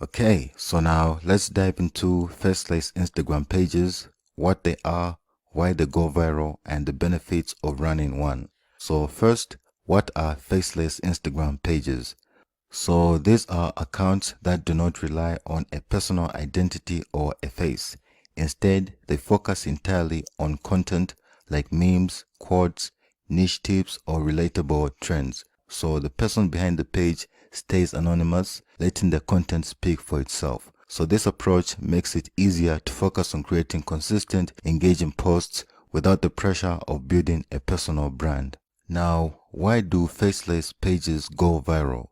Okay, so now let's dive into Faceless Instagram pages, what they are, why they go viral, and the benefits of running one. So first, what are Faceless Instagram pages? So these are accounts that do not rely on a personal identity or a face. Instead, they focus entirely on content like memes, quotes, niche tips, or relatable trends. So the person behind the page stays anonymous, letting the content speak for itself. So this approach makes it easier to focus on creating consistent, engaging posts without the pressure of building a personal brand. Now, why do faceless pages go viral?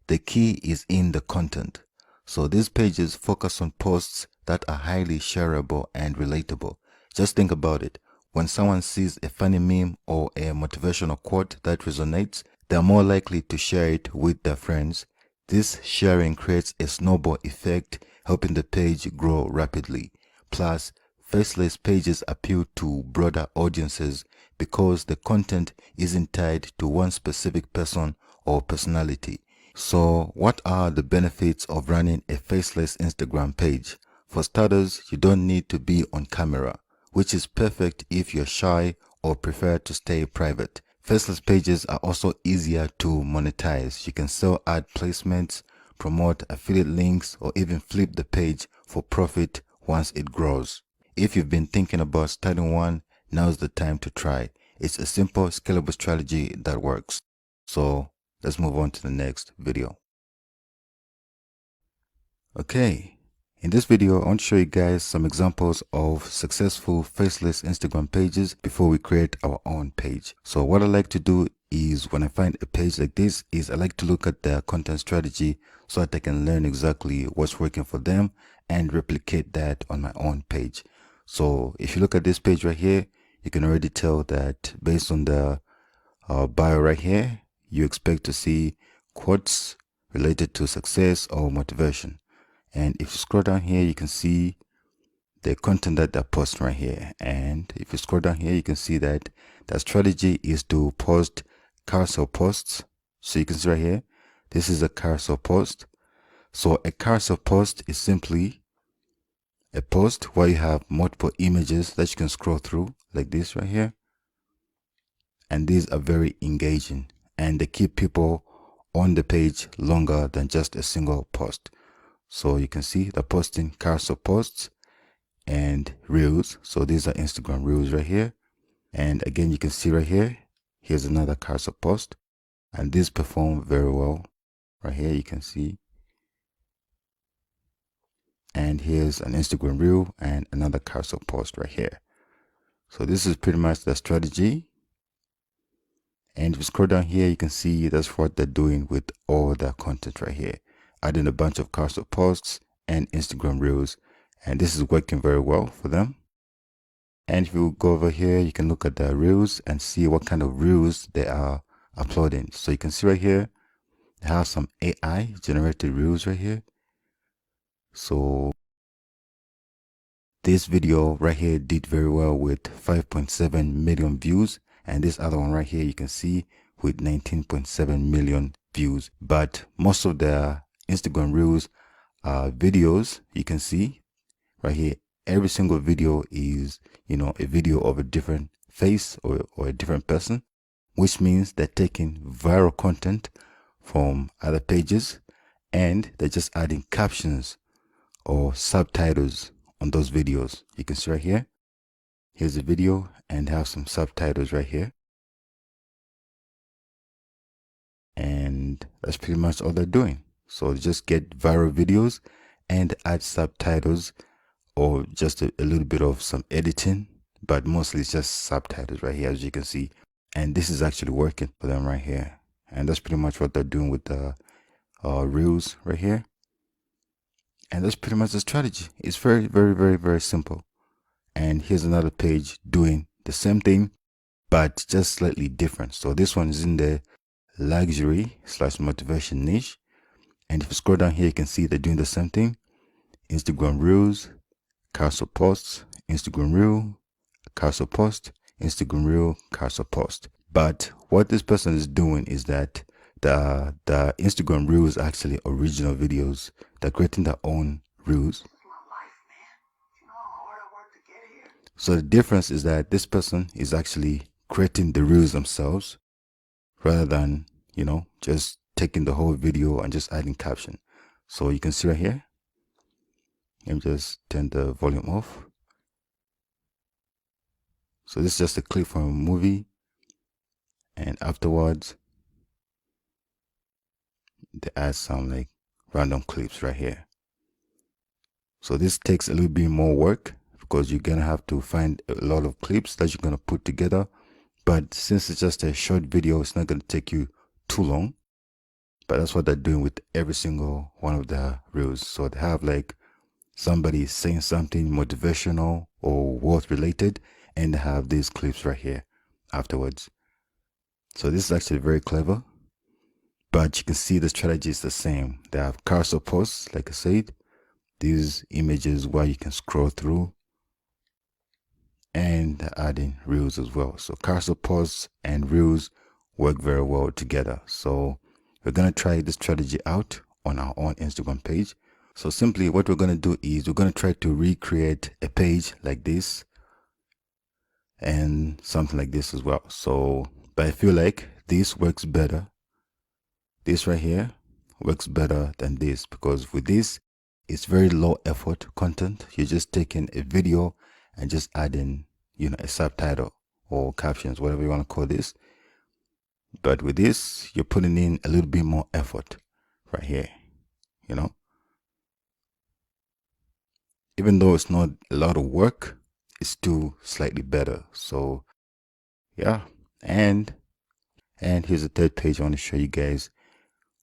The key is in the content. So these pages focus on posts that are highly shareable and relatable. Just think about it. When someone sees a funny meme or a motivational quote that resonates, they're more likely to share it with their friends. This sharing creates a snowball effect, helping the page grow rapidly. Plus, faceless pages appeal to broader audiences because the content isn't tied to one specific person or personality. So what are the benefits of running a faceless Instagram page? For starters, you don't need to be on camera, which is perfect if you're shy or prefer to stay private. Faceless pages are also easier to monetize. You can sell ad placements, promote affiliate links, or even flip the page for profit once it grows. If you've been thinking about starting one, now's the time to try. It's a simple, scalable strategy that works. So let's move on to the next video. Okay, in this video, I want to show you guys some examples of successful faceless Instagram pages before we create our own page. So what I like to do is when I find a page like this is I like to look at their content strategy so that I can learn exactly what's working for them and replicate that on my own page. So if you look at this page right here, you can already tell that based on the bio right here, you expect to see quotes related to success or motivation. And if you scroll down here, you can see the content that they're posting right here. And if you scroll down here, you can see that the strategy is to post carousel posts. So you can see right here, this is a carousel post. So a carousel post is simply a post where you have multiple images that you can scroll through like this right here. And these are very engaging and they keep people on the page longer than just a single post. So you can see they're posting carousel posts and reels. So these are Instagram reels right here. And again, you can see right here, here's another carousel post and these perform very well. Right here, you can see. And here's an Instagram reel and another carousel post right here. So this is pretty much the strategy. And if you scroll down here, you can see that's what they're doing with all their content right here. Adding a bunch of carousel posts and Instagram reels. And this is working very well for them. And if you go over here, you can look at the reels and see what kind of reels they are uploading. So you can see right here, they have some AI generated reels right here. So this video right here did very well with 5.7 million views. And this other one right here, you can see with 19.7 million views. But most of the Instagram reels are videos. You can see right here, every single video is, a video of a different face or a different person, which means they're taking viral content from other pages and they're just adding captions or subtitles on those videos. You can see right here, here's a video and have some subtitles right here. And that's pretty much all they're doing. So just get viral videos and add subtitles or just a little bit of some editing, but mostly it's just subtitles right here, as you can see. And this is actually working for them right here. And that's pretty much what they're doing with the reels right here. And that's pretty much the strategy. It's very, very, very, very simple. And here's another page doing the same thing, but just slightly different. So this one is in the luxury / motivation niche. And if you scroll down here, you can see they're doing the same thing. Instagram reels, carousel posts, Instagram reel, carousel post, Instagram reel, carousel post. But what this person is doing is that the Instagram Reels are actually original videos. They're creating their own Reels. So the difference is that this person is actually creating the Reels themselves rather than, just taking the whole video and just adding caption. So you can see right here. Let me just turn the volume off. So this is just a clip from a movie, and afterwards they add some like random clips right here. So this takes a little bit more work because you're gonna have to find a lot of clips that you're gonna put together. But since it's just a short video, it's not gonna take you too long. But that's what they're doing with every single one of the reels. So they have like somebody saying something motivational or worth related, and they have these clips right here afterwards. So this is actually very clever. But you can see the strategy is the same. They have cursor posts, like I said, these images where you can scroll through, and adding reels as well. So cursor posts and reels work very well together. So we're going to try this strategy out on our own Instagram page. So simply what we're going to do is we're going to try to recreate a page like this and something like this as well. So, but I feel like this works better. This right here works better than this because with this, it's very low effort content. You're just taking a video and just adding, a subtitle or captions, whatever you want to call this. But with this, you're putting in a little bit more effort right here, Even though it's not a lot of work, it's still slightly better. So yeah. And here's the third page I want to show you guys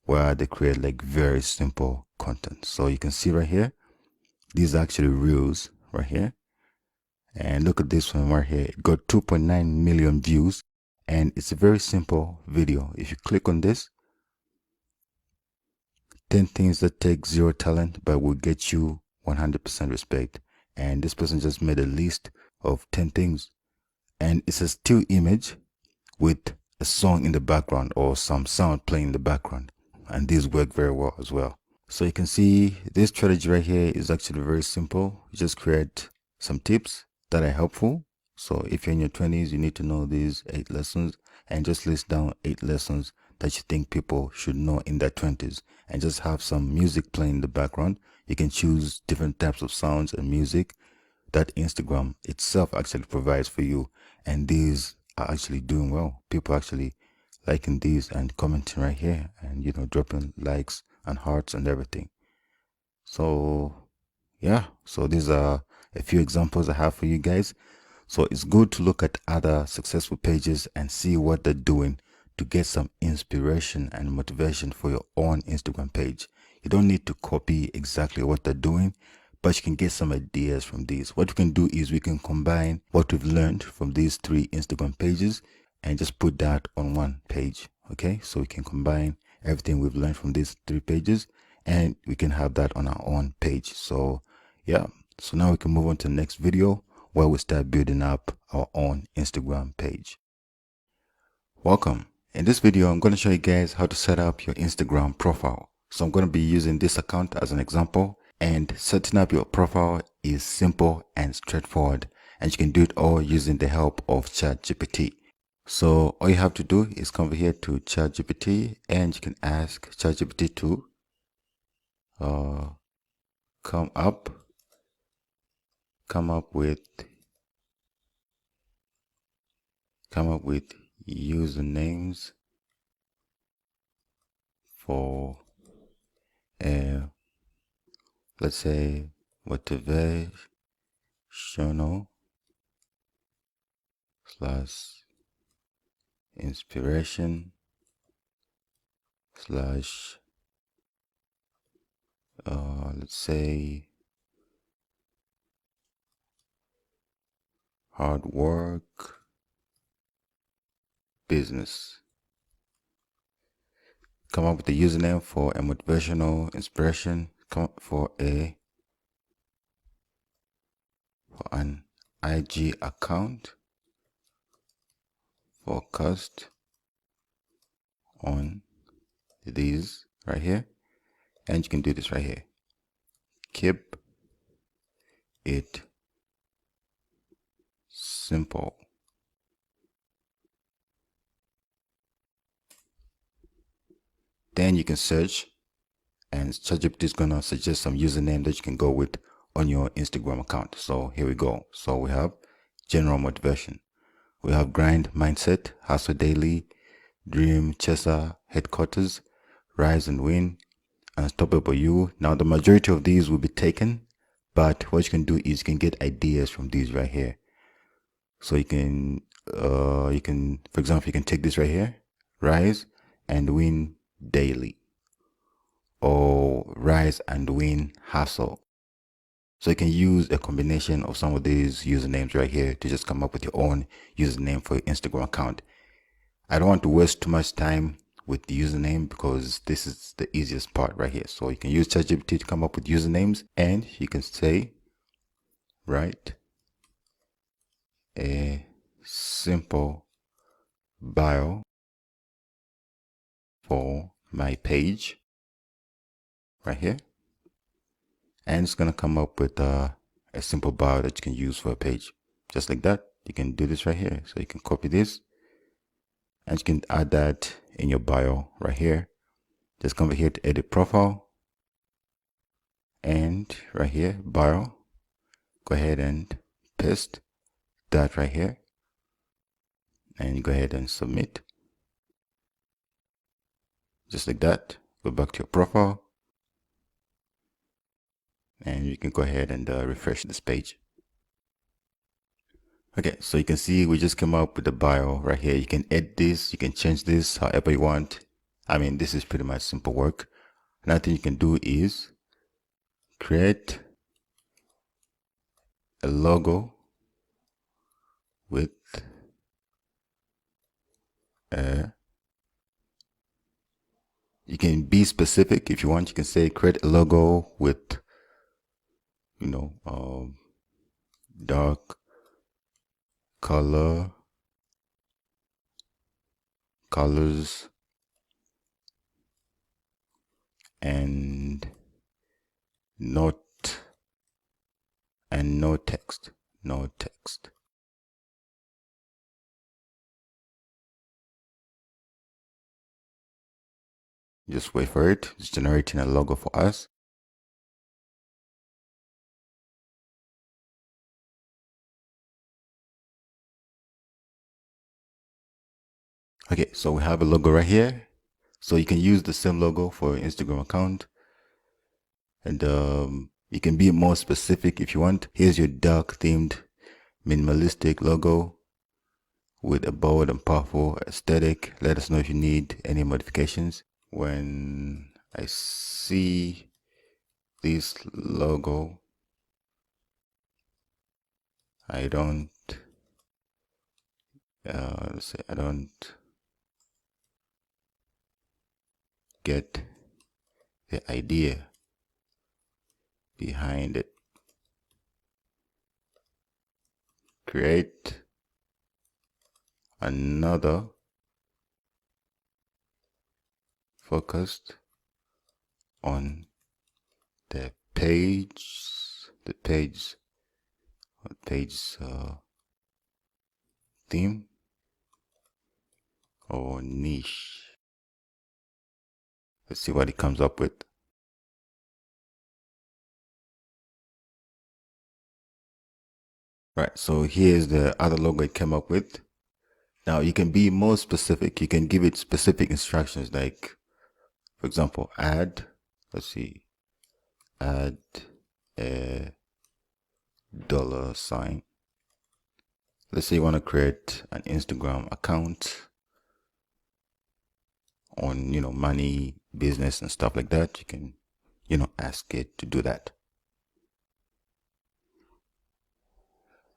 where they create like very simple content. So you can see right here, these are actually reels right here. And look at this one right here. It got 2.9 million views and it's a very simple video. If you click on this, 10 things that take zero talent but will get you 100% respect. And this person just made a list of 10 things. And it's a still image with a song in the background or some sound playing in the background. And these work very well as well. So you can see this strategy right here is actually very simple. You just create some tips that are helpful. So if you're in your 20s, you need to know these 8 lessons and just list down 8 lessons that you think people should know in their 20s and just have some music playing in the background. You can choose different types of sounds and music that Instagram itself actually provides for you. And these are actually doing well. People actually liking these and commenting right here and, dropping likes and hearts and everything. So yeah, so these are a few examples I have for you guys. So it's good to look at other successful pages and see what they're doing to get some inspiration and motivation for your own Instagram page. You don't need to copy exactly what they're doing, but you can get some ideas from these. What we can do is we can combine what we've learned from these 3 Instagram pages and just put that on one page. Okay, so we can combine everything we've learned from these 3 pages and we can have that on our own page. So yeah, so now we can move on to the next video where we start building up our own Instagram page. Welcome. In this video, I'm going to show you guys how to set up your Instagram profile. So I'm going to be using this account as an example, and setting up your profile is simple and straightforward, and you can do it all using the help of ChatGPT. So all you have to do is come over here to ChatGPT and you can ask ChatGPT to come up with usernames for let's say motivational slash inspiration slash let's say hard work business. Come up with a username for a motivational inspiration, come up for an IG account focused on these right here, and you can do this right here. Keep it simple. Then you can search, and ChatGPT is gonna suggest some username that you can go with on your Instagram account. So here we go. So we have general motivation. We have grind mindset, hustle daily, dream chaser, headquarters, rise and win, unstoppable you. Now the majority of these will be taken, but what you can do is you can get ideas from these right here. So you can, for example, you can take this right here, rise and win daily, or rise and win hustle. So you can use a combination of some of these usernames right here to just come up with your own username for your Instagram account. I don't want to waste too much time with the username because this is the easiest part right here. So you can use ChatGPT to come up with usernames, and you can say, write a simple bio for my page right here. And it's going to come up with a simple bio that you can use for a page. Just like that. You can do this right here. So you can copy this, and you can add that in your bio right here. Just come over here to edit profile, and right here, bio. Go ahead and paste that right here, and go ahead and submit. Just like that. Go back to your profile, and you can go ahead and refresh this page. Okay, so you can see we just came up with the bio right here. You can edit this, you can change this however you want. I mean, this is pretty much simple work. Another thing you can do is create a logo with you can be specific if you want. You can say create a logo with, dark colors and no text. Just wait for it. It's generating a logo for us. Okay, so we have a logo right here. So you can use the same logo for your Instagram account. And you can be more specific if you want. Here's your dark themed minimalistic logo with a bold and powerful aesthetic. Let us know if you need any modifications. When I see this logo, I don't get the idea behind it. Create another focused on the page theme or niche. Let's see what it comes up with. Right, so here's the other logo it came up with. Now you can be more specific. You can give it specific instructions, like, for example, add a $. Let's say you want to create an Instagram account on, money, business and stuff like that. You can, ask it to do that.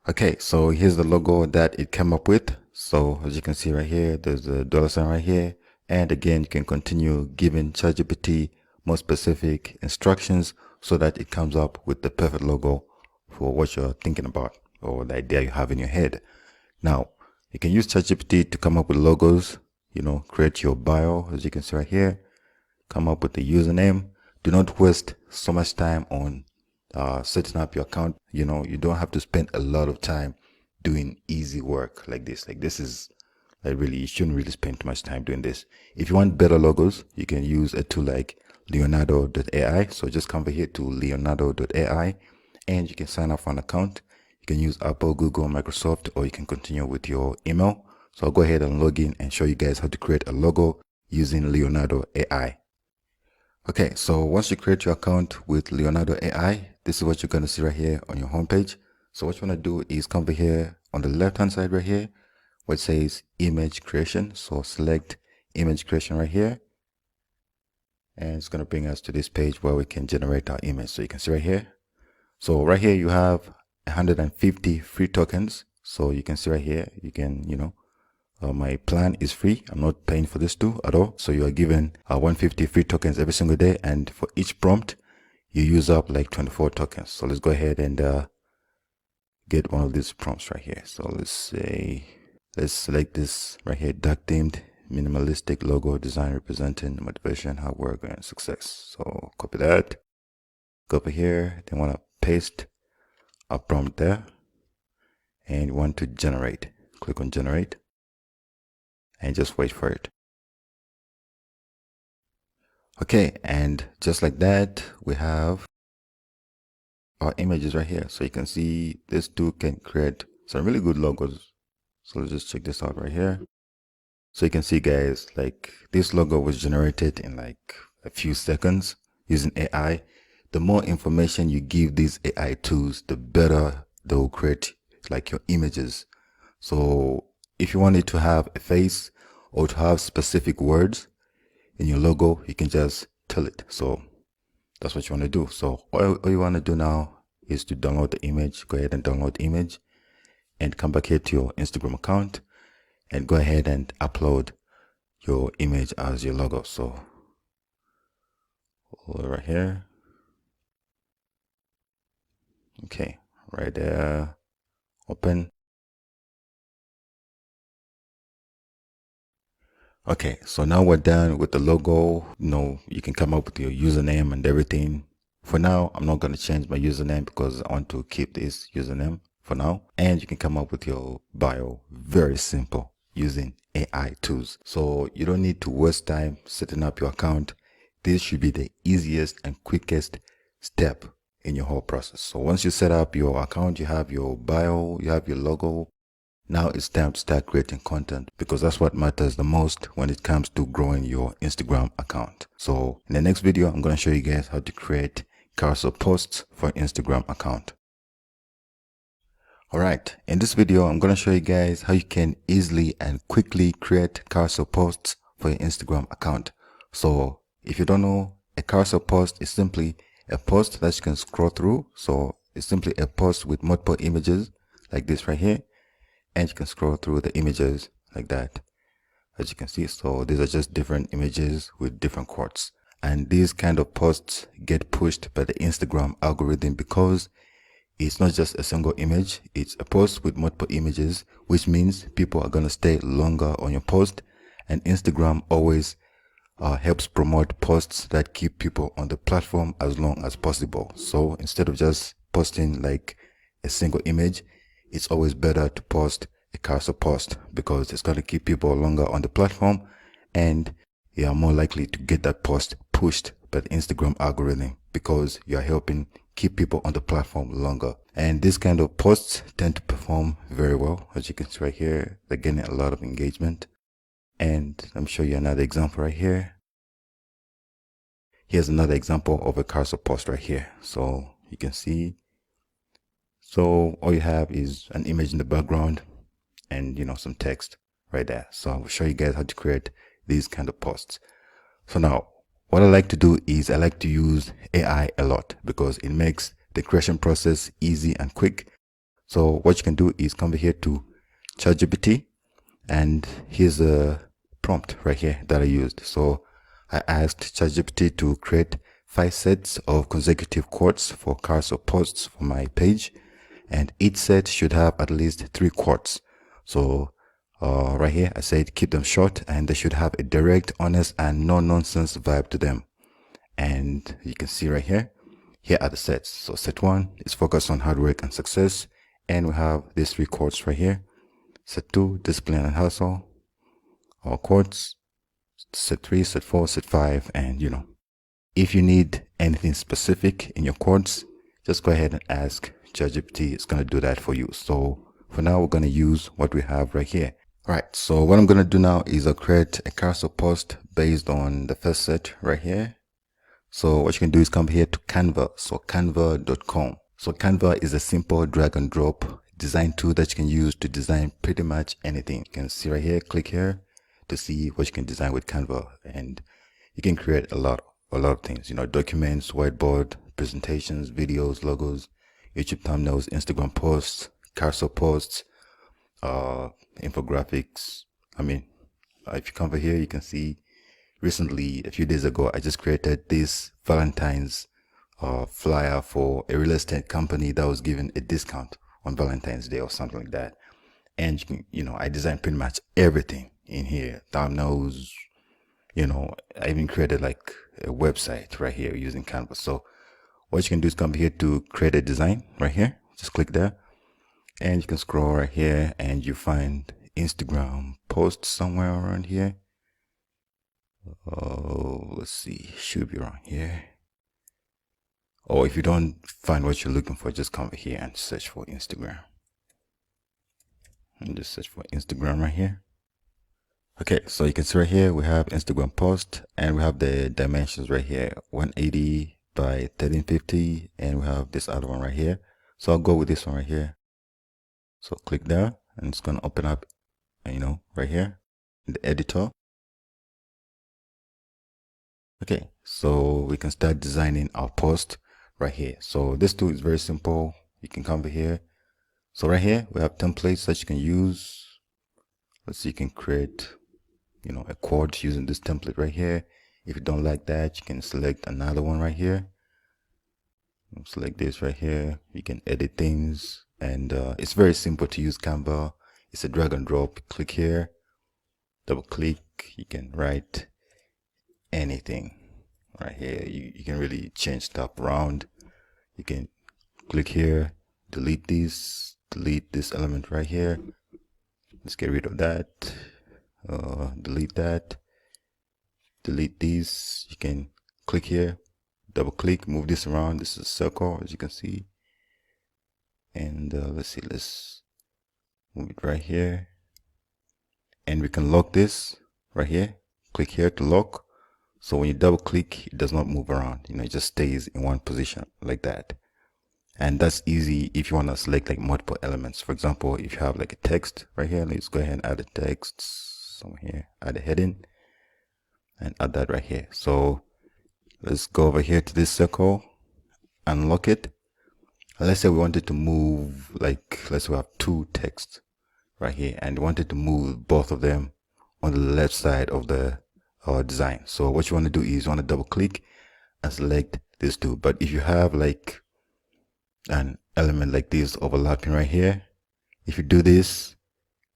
Okay, so here's the logo that it came up with. So as you can see right here, there's a $sign right here. And again, you can continue giving ChatGPT more specific instructions so that it comes up with the perfect logo for what you're thinking about or the idea you have in your head. Now, you can use ChatGPT to come up with logos, create your bio, as you can see right here. come up with the username. Do not waste so much time on setting up your account. You know, you don't have to spend a lot of time doing easy work like this. Like this is like really, you shouldn't really spend too much time doing this. If you want better logos, you can use a tool like Leonardo.ai. So just come over here to Leonardo.ai and you can sign up for an account. You can use Apple, Google, Microsoft, or you can continue with your email. So I'll go ahead and log in and show you guys how to create a logo using Leonardo AI. Okay, so once you create your account with Leonardo AI, this is what you're going to see right here on your homepage. So what you want to do is come over here on the left hand side right here, where it says image creation. So select image creation right here. And it's going to bring us to this page where we can generate our image. So you can see right here. So right here you have 150 free tokens. So you can see right here, you can, my plan is free. I'm not paying for this too at all. So you are given 150 free tokens every single day. And for each prompt, you use up like 24 tokens. So let's go ahead and get one of these prompts right here. So let's select this right here, dark themed, minimalistic logo design representing motivation, hard work, and success. So copy that, go over here. Then want to paste a prompt there and you want to generate. Click on generate and just wait for it. Okay, and just like that, we have our images right here. So you can see this tool can create some really good logos. So let's just check this out right here. So you can see guys, like this logo was generated in like a few seconds using AI. The more information you give these AI tools, the better they will create like your images. So if you wanted to have a face or to have specific words in your logo, you can just tell it. So that's what you want to do. So all you want to do now is to download the image. Go ahead and download the image and come back here to your Instagram account and go ahead and upload your image as your logo. So right here. Okay, right there. Open. Okay, so now we're done with the logo. You can come up with your username and everything. For now, I'm not going to change my username because I want to keep this username for now. And you can come up with your bio. Very simple using AI tools. So you don't need to waste time setting up your account. This should be the easiest and quickest step in your whole process. So once you set up your account, you have your bio, you have your logo. Now it's time to start creating content because that's what matters the most when it comes to growing your Instagram account. So in the next video, I'm going to show you guys how to create carousel posts for Instagram account. Alright, in this video, I'm going to show you guys how you can easily and quickly create carousel posts for your Instagram account. So if you don't know, a carousel post is simply a post that you can scroll through. So it's simply a post with multiple images like this right here. And you can scroll through the images like that, as you can see. So these are just different images with different quotes. And these kind of posts get pushed by the Instagram algorithm because it's not just a single image. It's a post with multiple images, which means people are going to stay longer on your post. And Instagram always helps promote posts that keep people on the platform as long as possible. So instead of just posting like a single image, it's always better to post a carousel post because it's going to keep people longer on the platform and you are more likely to get that post pushed by the Instagram algorithm because you are helping keep people on the platform longer. And this kind of posts tend to perform very well. As you can see right here, they're getting a lot of engagement. And let me show you another example right here. Here's another example of a carousel post right here. So you can see. So all you have is an image in the background and some text right there. So I will show you guys how to create these kind of posts. So now what I like to do is I like to use AI a lot because it makes the creation process easy and quick. So what you can do is come over here to ChatGPT and here's a prompt right here that I used. So I asked ChatGPT to create 5 sets of consecutive quotes for carousel posts for my page. And each set should have at least 3 quotes. So Right here, I said keep them short and they should have a direct, honest, and no-nonsense vibe to them. And you can see right here, here are the sets. So set 1 is focused on hard work and success. And we have these 3 quotes right here. Set 2, discipline and hustle. All quotes. Set 3, set 4, set 5, and if you need anything specific in your quotes, just go ahead and ask ChatGPT. It's going to do that for you. So for now, we're going to use what we have right here. Right, so what I'm going to do now is I'll create a carousel post based on the first set right here. So what you can do is come here to Canva, so canva.com. So Canva is a simple drag and drop design tool that you can use to design pretty much anything. You can see right here, click here to see what you can design with Canva, and you can create a lot of things, documents, whiteboard, presentations, videos, logos, YouTube thumbnails, Instagram posts, carousel posts, infographics. If you come over here, you can see recently, a few days ago, I just created this Valentine's flyer for a real estate company that was giving a discount on Valentine's Day or something like that. And I designed pretty much everything in here. Thumbnails, I even created like a website right here using Canva. So what you can do is come here to create a design right here. Just click there and you can scroll right here and you find Instagram post somewhere around here. Oh, let's see, should be around here. Or if you don't find what you're looking for, just come over here and search for Instagram. And just search for Instagram right here. Okay, so you can see right here, we have Instagram post and we have the dimensions right here, 180 by 1350. And we have this other one right here. So I'll go with this one right here. So click there and it's going to open up, right here in the editor. Okay, so we can start designing our post right here. So this tool is very simple. You can come over here. So right here, we have templates that you can use. Let's see, you can create, a quote using this template right here. If you don't like that, you can select another one right here. Select this right here. You can edit things and it's very simple to use Canva. It's a drag and drop. Click here, double click, you can write anything right here. You can really change stuff around. You can click here, delete this element right here. Let's get rid of that. Delete that, delete these. You can click here, double click, move this around. This is a circle, as you can see. And let's move it right here, and we can lock this right here. Click here to lock. So when you double click, it does not move around. It just stays in one position like that. And that's easy if you want to select like multiple elements. For example, if you have like a text right here, let's go ahead and add a text somewhere here, add a heading and add that right here. So let's go over here to this circle, unlock it. Let's say we wanted to move, let's say we have 2 texts right here and we wanted to move both of them on the left side of the design. So what you want to do is you want to double click and select this 2. But if you have like an element like this overlapping right here, if you do this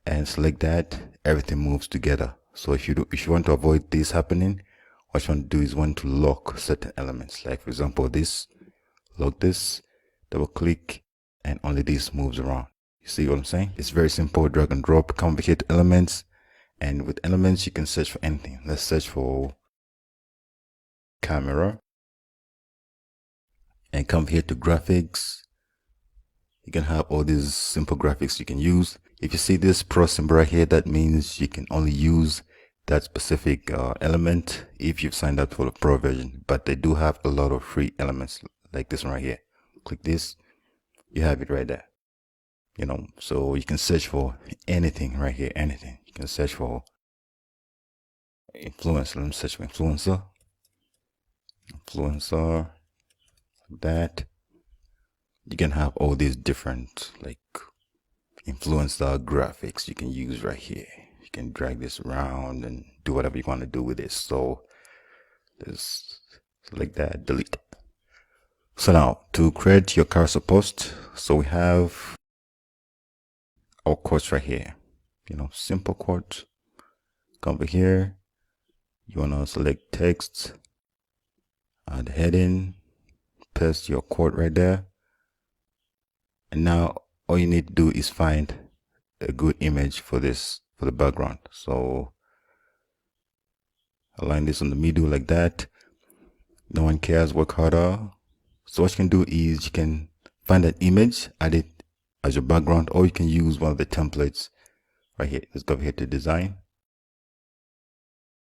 and select that, everything moves together. So if you want to avoid this happening, what you want to do is want to lock certain elements. Like for example, this, lock this, double click, and only this moves around. You see what I'm saying? It's very simple, drag and drop. Come over here to elements, and with elements you can search for anything. Let's search for camera and come here to graphics. You can have all these simple graphics you can use. If you see this pro symbol right here, that means you can only use that specific element if you've signed up for the pro version. But they do have a lot of free elements like this one right here. Click this, you have it right there. So you can search for anything right here, anything. You can search for influencer. Let me search for influencer, that. You can have all these different like influencer graphics you can use right here. You can drag this around and do whatever you want to do with this. So let's select that, delete. So now to create your carousel post, so we have our quotes right here. simple quotes. Come over here. You want to select text, add heading, paste your quote right there. And now all you need to do is find a good image for the background. So align this on the middle like that. No one cares, work harder. So what you can do is you can find an image, add it as your background, or you can use one of the templates right here. Let's go over here to design.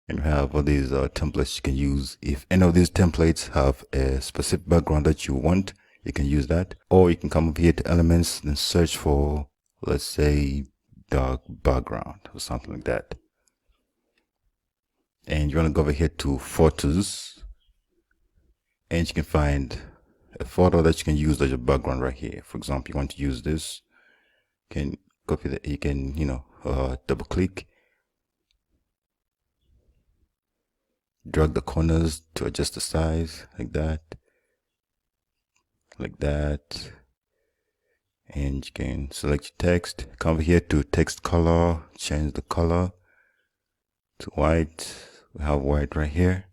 And you have all these templates you can use. If any of these templates have a specific background that you want, you can use that. Or you can come over here to elements and search for, let's say, dark background or something like that. And you want to go over here to photos, and you can find a photo that you can use as your background right here. For example, you want to use this, you can copy that, you can double click, drag the corners to adjust the size like that, and you can select your text, come over here to text color, change the color to white. We have white right here,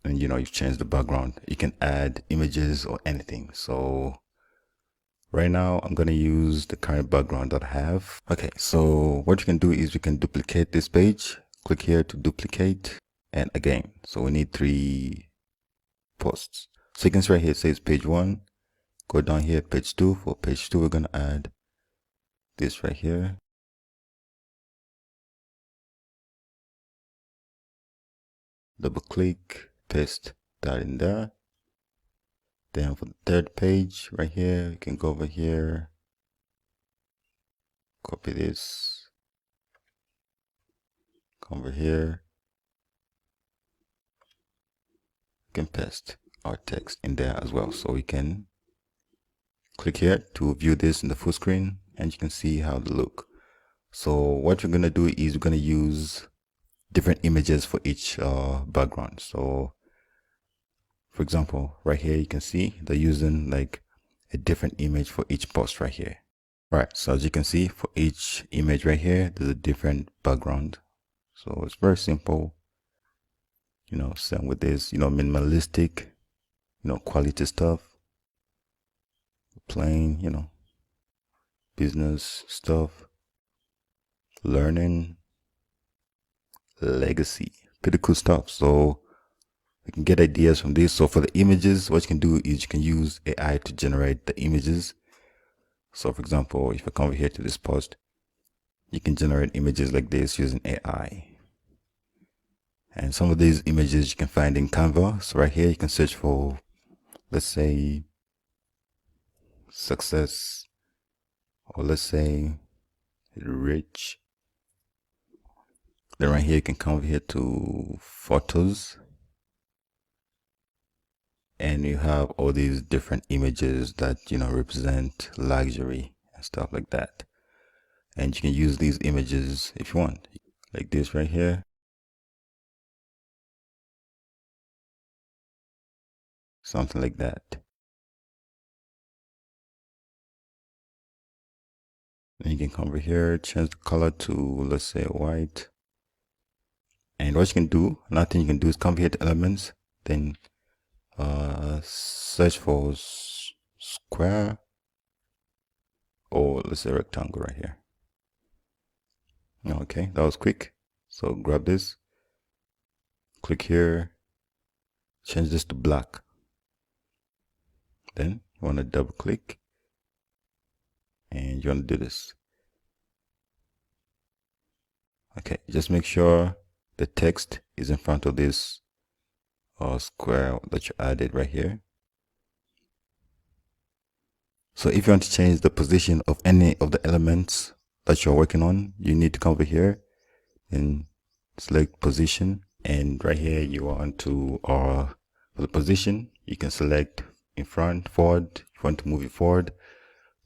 and you've changed the background. You can add images or anything. So right now I'm going to use the current background that I have. Okay, so what you can do is we can duplicate this page. Click here to duplicate, and again, so we need 3 posts. So you can see right here it says page 1. Go down here, page 2. For page 2, we're going to add this right here. Double click, paste that in there. Then for the 3rd page right here, you can go over here, copy this, come over here, you can paste our text in there as well. So we can click here to view this in the full screen, and you can see how they look. So what we're going to do is we're going to use different images for each background. So for example, right here you can see they're using like a different image for each post right here. Right, so as you can see, for each image right here there's a different background. So it's very simple, same with this, minimalistic, quality stuff, plain, business stuff, learning, legacy, pretty cool stuff. So we can get ideas from this. So for the images, what you can do is you can use AI to generate the images. So for example, if I come over here to this post, you can generate images like this using AI. And some of these images you can find in Canva. So right here you can search for, let's say, success, or let's say rich. Then right here you can come over here to photos, and you have all these different images that represent luxury and stuff like that. And you can use these images if you want, like this right here, something like that. Then you can come over here, change the color to, let's say, white. And what you can do, another thing you can do is come here to elements, then search for square, or let's say rectangle right here. Okay, that was quick. So grab this, click here, change this to black. Then you want to double click, and you want to do this. Okay, just make sure the text is in front of this square that you added right here. So if you want to change the position of any of the elements that you're working on, you need to come over here and select position, and right here you want to for the position you can select in front, forward if you want to move it forward,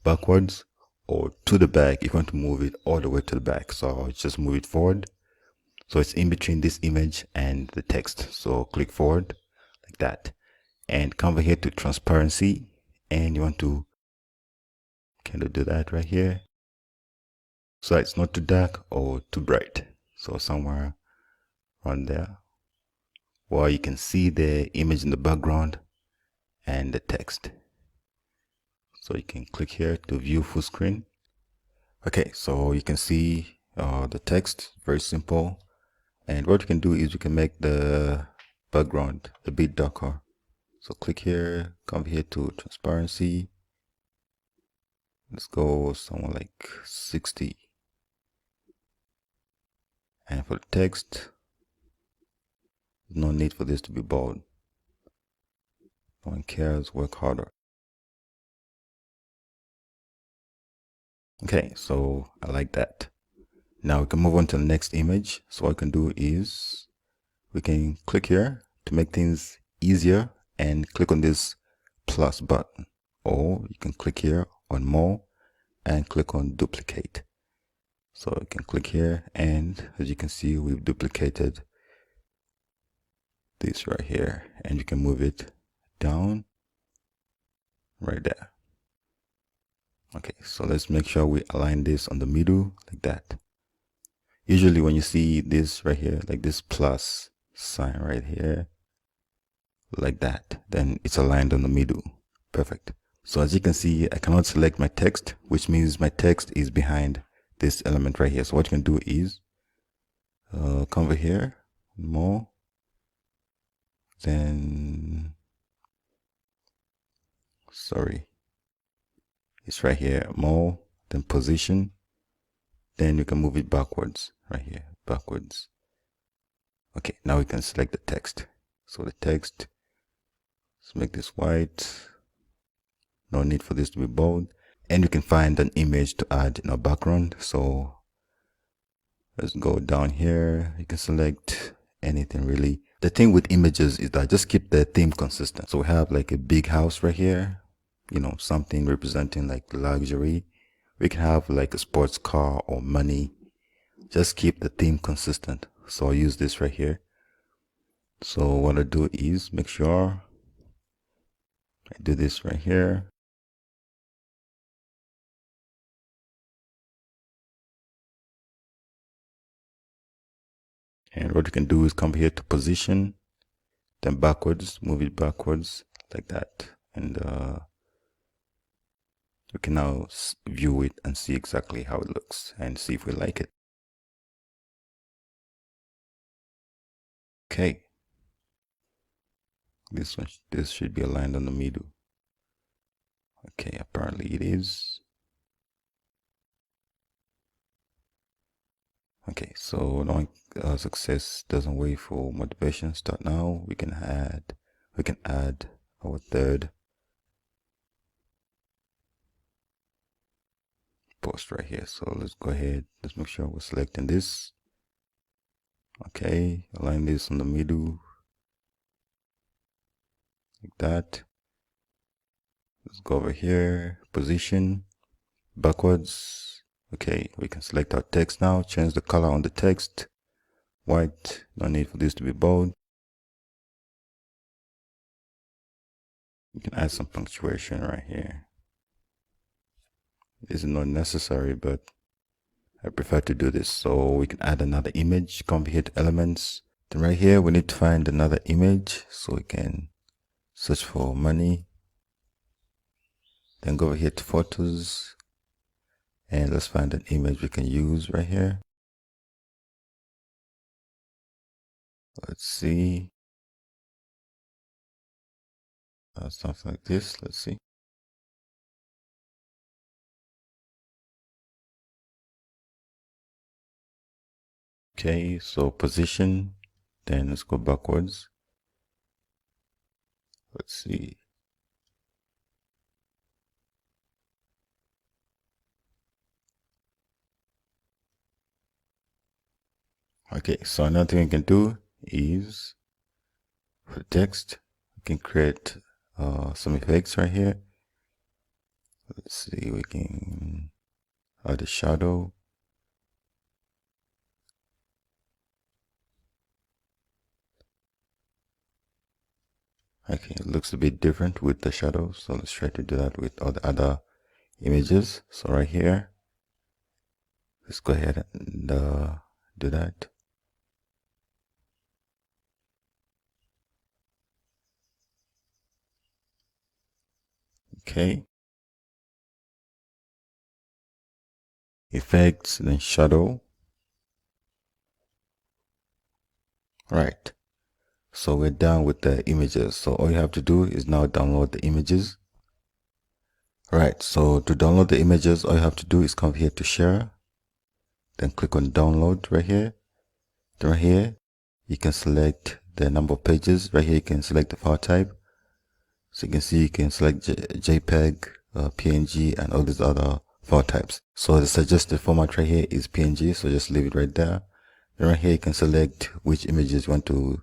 backwards, or to the back if you want to move it all the way to the back. So just move it forward, so it's in between this image and the text. So click forward like that, and come over here to transparency, and you want to kind of do that right here. so it's not too dark or too bright. So somewhere around there, where you can see the image in the background and the text. So you can click here to view full screen. Okay, so you can see the text, very simple. And what you can do is you can make the background a bit darker. So click here, come here to transparency. Let's go somewhere like 60. And for the text, no need for this to be bold. No one cares, work harder. Okay, so I like that. Now we can move on to the next image. So what we can do is we can click here to make things easier and click on this plus button, or you can click here on more and click on duplicate. So you can click here, and as you can see, we've duplicated this right here, and you can move it down right there. Okay, so let's make sure we align this on the middle like that. Usually when you see this right here, like this plus sign right here, like that, then it's aligned on the middle. Perfect. So as you can see, I cannot select my text, which means my text is behind this element right here. So what you can do is come over here, more, then, sorry, it's right here, more, then position, then you can move it backwards, right here, backwards. Okay, now we can select the text. So the text, let's make this white. No need for this to be bold. And you can find an image to add in our background. So let's go down here. You can select anything really. The thing with images is that just keep the theme consistent. So we have like a big house right here, you know, something representing like luxury. We can have like a sports car or money. Just keep the theme consistent. So I'll use this right here. So what I do is make sure I do this right here. And what you can do is come here to position, then backwards, move it backwards like that. And we can now view it and see exactly how it looks and see if we like it. Okay. This should be aligned on the middle. Okay, apparently it is. Okay, so knowing success doesn't wait for motivation. Start now. We can add our third post right here. So let's go ahead. Let's make sure we're selecting this. Okay, align this in the middle like that. Let's go over here, position, backwards. Okay, we can select our text now, change the color on the text, white, no need for this to be bold. You can add some punctuation right here. This is not necessary, but I prefer to do this. So we can add another image, come here to elements. Then right here, we need to find another image. So we can search for money. Then go over here to photos. And let's find an image we can use right here. Let's see. Something like this. Let's see. Okay, so position. Then let's go backwards. Let's see. Okay, so another thing we can do is for text, we can create some effects right here. Let's see, we can add a shadow. Okay, it looks a bit different with the shadow, so let's try to do that with all the other images. So right here, Let's go ahead and do that. Okay. Effects, then shadow. Right. So we're done with the images. So all you have to do is now download the images. Right. So to download the images, all you have to do is come here to share. Then click on download right here. Then right here, you can select the number of pages. Right here, you can select the file type. So you can see you can select JPEG, PNG, and all these other file types. So the suggested format right here is PNG. So just leave it right there. Then right here, you can select which images you want to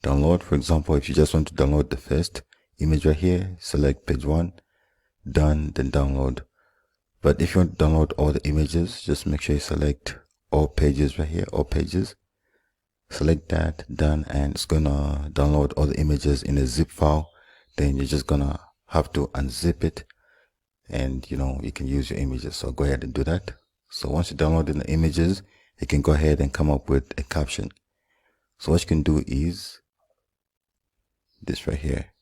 download. For example, if you just want to download the first image right here, select page 1, done, then download. But if you want to download all the images, just make sure you select all pages right here, all pages. Select that, done, and it's gonna download all the images in a zip file. Then you're just gonna have to unzip it, and you can use your images. So go ahead and do that. So once you download the images, you can go ahead and come up with a caption. So what you can do is this right here.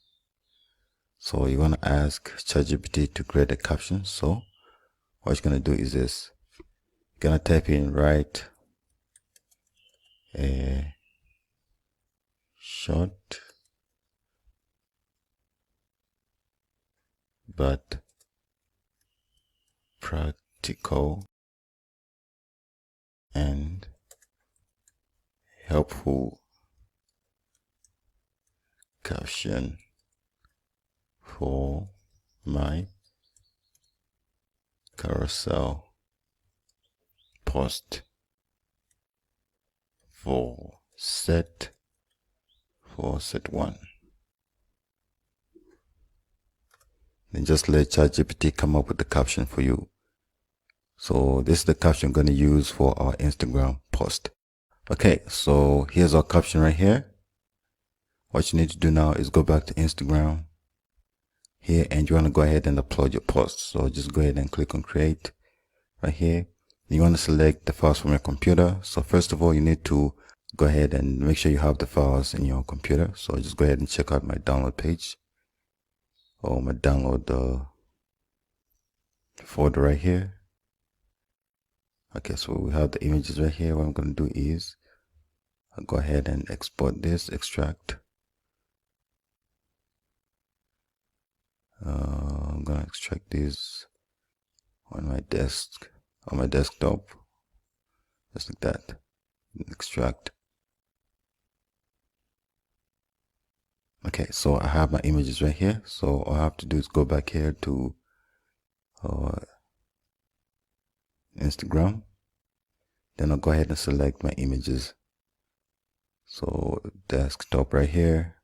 So you want to ask ChatGPT to create a caption. So what you're going to do is this. You're going to type in write a short but practical and helpful caption for my carousel post for set 1. Then just let ChatGPT come up with the caption for you. So this is the caption I'm going to use for our Instagram post. Okay, so here's our caption right here. What you need to do now is go back to Instagram here, and you want to go ahead and upload your post. So just go ahead and click on create right here. You want to select the files from your computer. So first of all, you need to go ahead and make sure you have the files in your computer. So just go ahead and check out my download page, or my download folder right here. Okay, so we have the images right here. What I'm going to do is I'll go ahead and export this, extract. I'm going to extract this on my desktop, just like that. Extract. Okay, so I have my images right here. So all I have to do is go back here to Instagram. Then I'll go ahead and select my images. So desktop right here.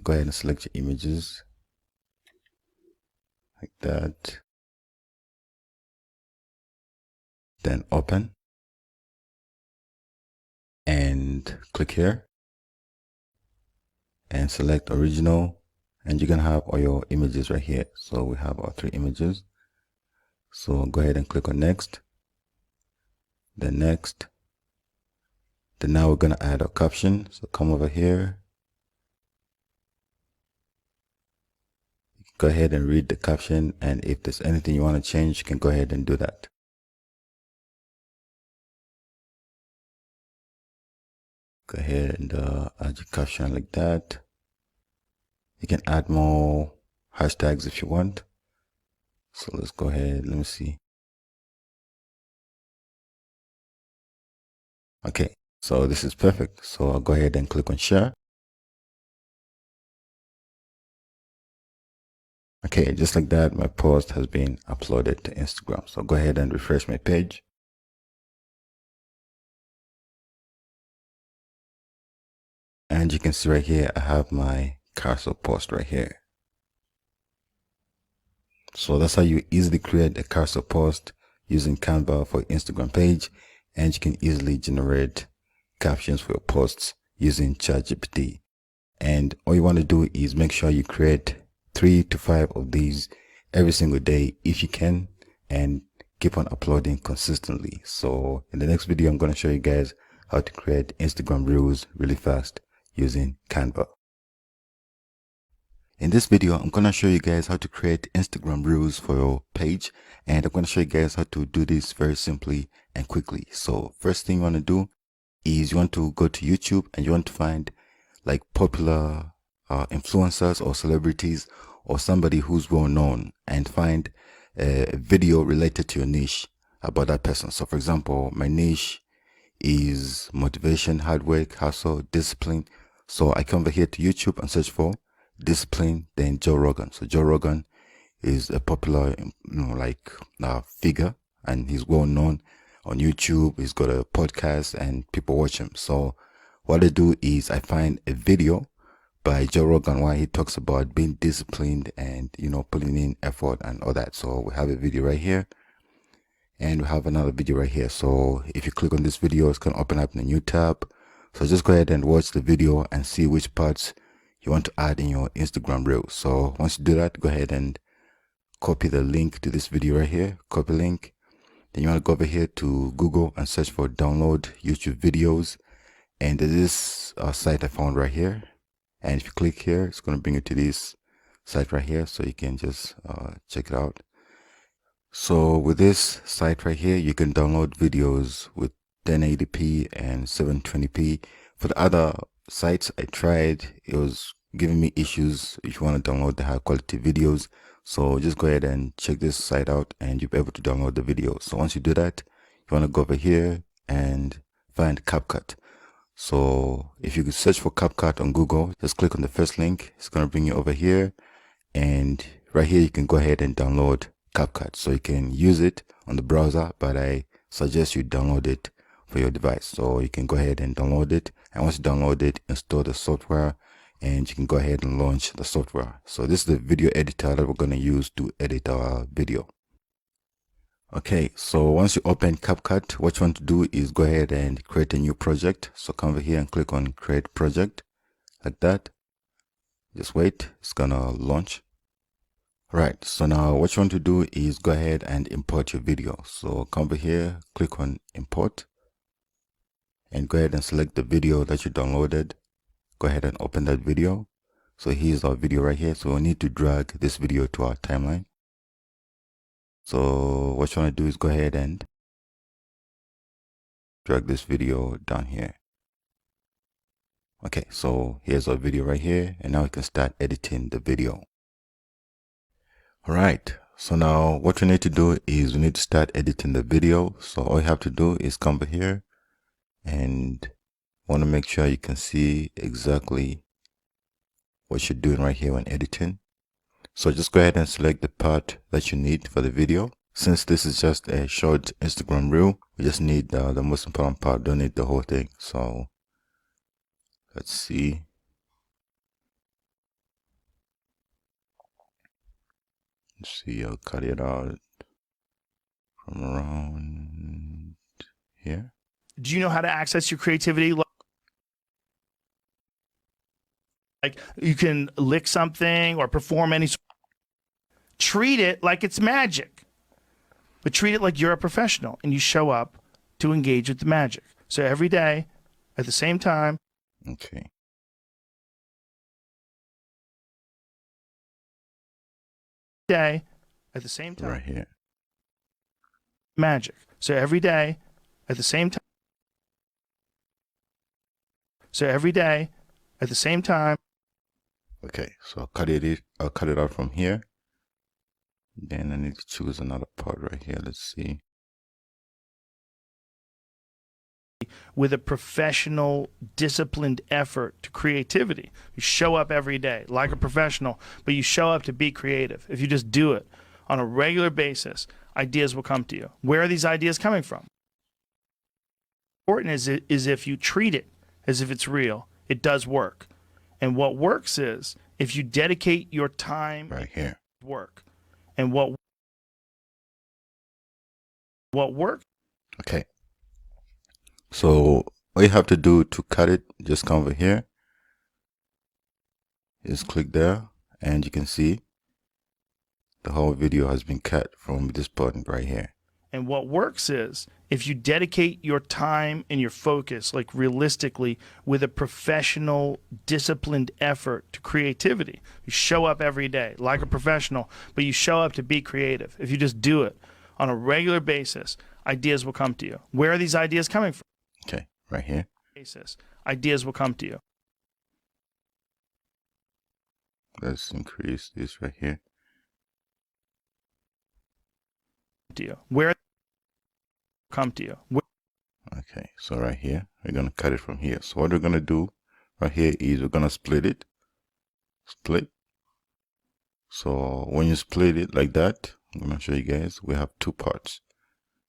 Go ahead and select your images like that. Then open and click here and select original, and you're gonna have all your images right here. So we have our 3 images. So go ahead and click on next, then next. Then now we're gonna add our caption. So come over here, go ahead and read the caption, and if there's anything you want to change, you can go ahead and do that. Go ahead and add your caption like that. You can add more hashtags if you want. So let's go ahead, let me see. Okay, so this is perfect. So I'll go ahead and click on share. Okay, just like that, my post has been uploaded to Instagram. So go ahead and refresh my page. And you can see right here, I have my carousel post right here. So that's how you easily create a carousel post using Canva for your Instagram page. And you can easily generate captions for your posts using ChatGPT. And all you want to do is make sure you create 3 to 5 of these every single day if you can, and keep on uploading consistently. So in the next video, I'm going to show you guys how to create Instagram Reels really fast using Canva. In this video, I'm going to show you guys how to create Instagram Reels for your page, and I'm going to show you guys how to do this very simply and quickly. So first thing you want to do is you want to go to YouTube and you want to find like popular influencers or celebrities or somebody who's well known, and find a video related to your niche about that person. So for example, my niche is motivation, hard work, hustle, discipline. So I come over here to YouTube and search for discipline, then Joe Rogan. So Joe Rogan is a popular figure, and he's well known on YouTube. He's got a podcast and people watch him. So what I do is I find a video by Joe Rogan where he talks about being disciplined and putting in effort and all that. So we have a video right here, and we have another video right here. So if you click on this video, it's going to open up in a new tab. So just go ahead and watch the video and see which parts you want to add in your Instagram reel. So once you do that, go ahead and copy the link to this video right here. Copy link. Then you want to go over here to Google and search for download YouTube videos. And there's this site I found right here. And if you click here, it's going to bring you to this site right here. So you can just check it out. So with this site right here, you can download videos with 1080p and 720p. For the other sites I tried, it was giving me issues if you want to download the high quality videos. So just go ahead and check this site out and you'll be able to download the video. So once you do that, you want to go over here and find CapCut. So if you could search for CapCut on Google, just click on the first link. It's going to bring you over here, and right here you can go ahead and download CapCut. So you can use it on the browser, but I suggest you download it for your device. So you can go ahead and download it, and once you download it, install the software, and you can go ahead and launch the software. So this is the video editor that we're going to use to edit our video. Okay, so once you open CapCut, what you want to do is go ahead and create a new project. So come over here and click on create project, like that. Just wait, it's gonna launch. Right, so now what you want to do is go ahead and import your video. So come over here, click on import, and go ahead and select the video that you downloaded. Go ahead and open that video. So here's our video right here. So we need to drag this video to our timeline. So what you want to do is go ahead and drag this video down here. Okay, so here's our video right here, and now we can start editing the video. All right, so now what we need to do is we need to start editing the video. So all you have to do is come over here and want to make sure you can see exactly what you're doing right here when editing. So just go ahead and select the part that you need for the video. Since this is just a short Instagram reel, we just need the most important part, don't need the whole thing. So let's see. Let's see, I'll cut it out from around here. Do you know how to access your creativity? Like you can lick something or perform any. Treat it like it's magic, but treat it like you're a professional and you show up to engage with the magic. So every day at the same time. Okay. Day at the same time. Right here. Magic. So every day at the same time. So every day at the same time. Okay, so I'll cut it out from here. Then I need to choose another part right here. Let's see. With a professional, disciplined effort to creativity. You show up every day like a professional, but you show up to be creative. If you just do it on a regular basis, ideas will come to you. Where are these ideas coming from? Important is if you treat it as if it's real, it does work. And what works is if you dedicate your time right here. Work. And what works? Okay. So all you have to do to cut it, just come over here. Just click there, and you can see the whole video has been cut from this point right here. And what works is if you dedicate your time and your focus, like realistically, with a professional, disciplined effort to creativity. You show up every day like a professional, but you show up to be creative. If you just do it on a regular basis, ideas will come to you. Where are these ideas coming from? Okay, right here. Ideas will come to you. Let's increase this right here. Where come to you? Okay, so right here, we're going to cut it from here. So what we're going to do right here is we're going to split it. Split. So when you split it like that, I'm going to show you guys, we have two parts.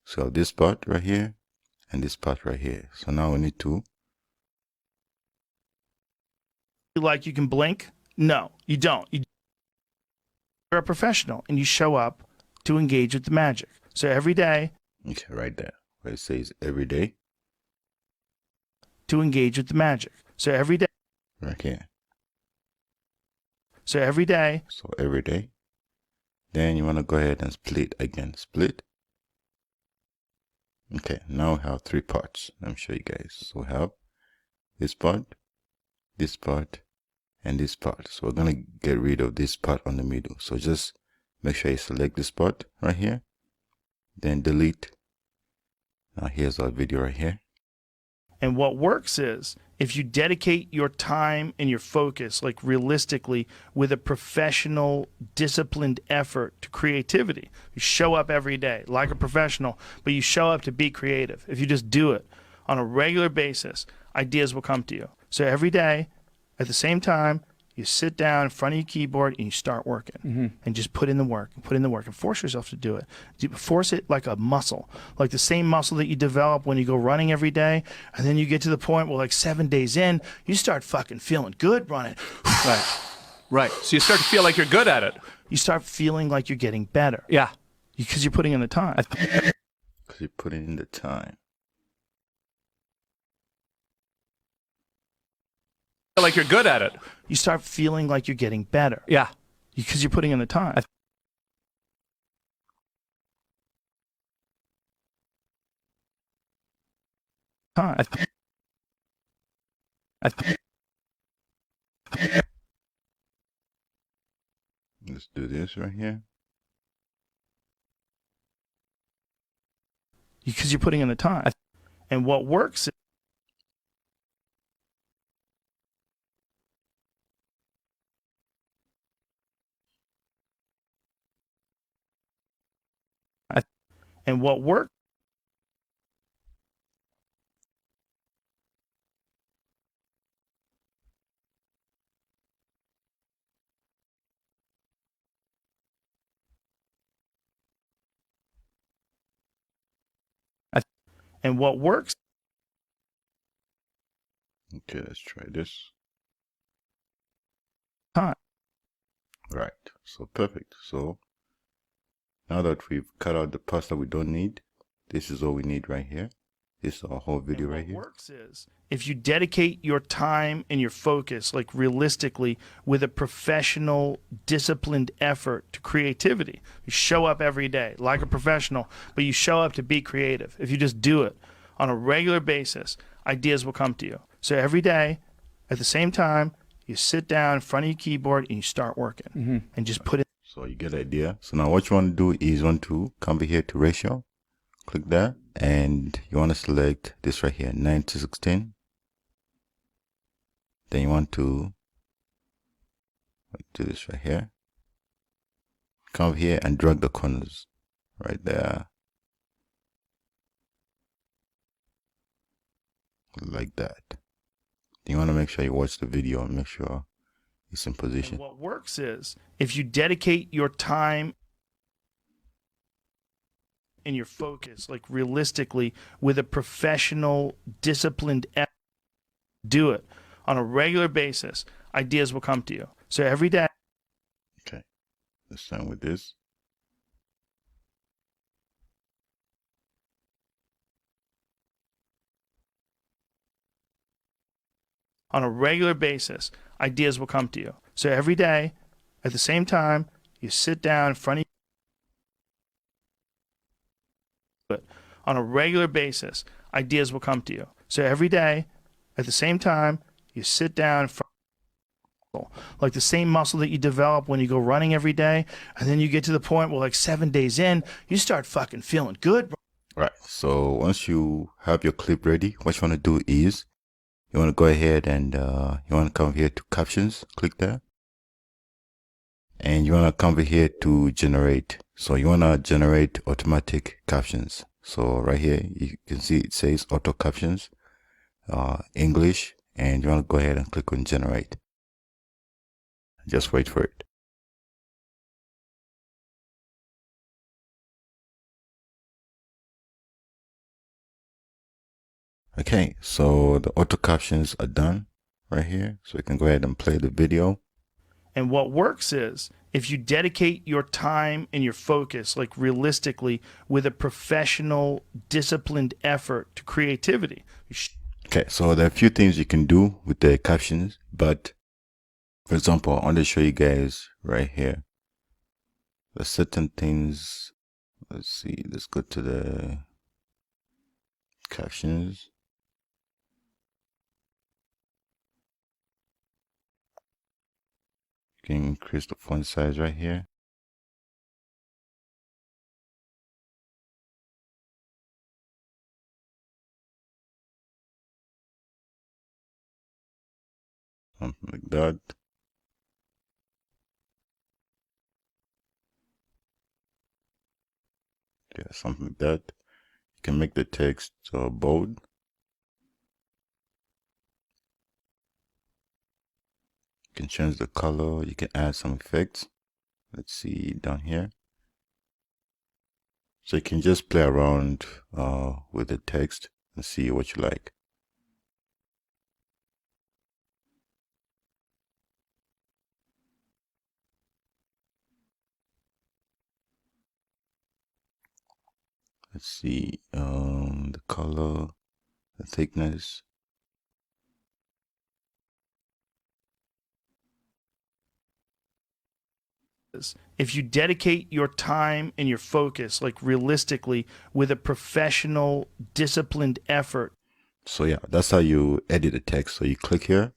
So this part right here and this part right here. So now we need to. Like you can blink? No, you don't. You're a professional and you show up to engage with the magic. So every day. Okay, right there where it says every day. To engage with the magic. So every day. Right here. So every day. So every day. Then you want to go ahead and split again. Split. Okay, now we have three parts. Let me show you guys. So we have this part, and this part. So we're going to get rid of this part on the middle. So just make sure you select this part right here. Then delete. Now here's our video right here. And what works is if you dedicate your time and your focus, like realistically, with a professional, disciplined effort to creativity. You show up every day like a professional, but you show up to be creative. If you just do it on a regular basis, ideas will come to you. So every day, at the same time, you sit down in front of your keyboard and you start working and just put in the work and force yourself to do it. You force it like a muscle, like the same muscle that you develop when you go running every day. And then you get to the point where like 7 days in, you start fucking feeling good running. Right. So you start to feel like you're good at it. You start feeling like you're getting better. Yeah. Because you're putting in the time. Because you're putting in the time. Feel like you're good at it. You start feeling like you're getting better. Yeah. Because you're putting in the time. Let's do this right here. Because you're putting in the time. And what works is and what works and what works. Okay, let's try this. Time. Right, so perfect. So now that we've cut out the parts that we don't need, this is all we need right here. This is our whole video right here. What works is if you dedicate your time and your focus, like realistically, with a professional, disciplined effort to creativity. You show up every day like a professional, but you show up to be creative. If you just do it on a regular basis, ideas will come to you. So every day, at the same time, you sit down in front of your keyboard and you start working and just put it. So you get the idea. So now what you want to do is you want to come here to ratio, click that, and you want to select this right here, 9:16. Then you want to do this right here. Come over here and drag the corners right there, like that. You want to make sure you watch the video and make sure it's in position. And what works is if you dedicate your time and your focus, like realistically, with a professional, disciplined effort, do it on a regular basis, ideas will come to you. So every day. Okay, let's start with this. On a regular basis, ideas will come to you. So every day, at the same time, you sit down in front of it on a regular basis, ideas will come to you. So every day, at the same time, you sit down, like the same muscle that you develop when you go running every day, and then you get to the point where like 7 days in, you start fucking feeling good, bro. Right. So once you have your clip ready, what you want to do is you want to go ahead and you want to come here to captions, click there. And you want to come over here to generate. So you want to generate automatic captions. So right here, you can see it says auto captions, English, and you want to go ahead and click on generate. Just wait for it. Okay, so the auto captions are done right here. So you can go ahead and play the video. And what works is if you dedicate your time and your focus, like realistically, with a professional, disciplined effort to creativity. Okay, so there are a few things you can do with the captions, but for example, I want to show you guys right here. There's certain things. Let's see, let's go to the captions. You can increase the font size right here. Something like that. Yeah, something like that. You can make the text bold. You can change the color. You can add some effects. Let's see down here. So you can just play around with the text and see what you like. Let's see the color, the thickness. If you dedicate your time and your focus, like realistically, with a professional, disciplined effort. So yeah, that's how you edit the text. So you click here,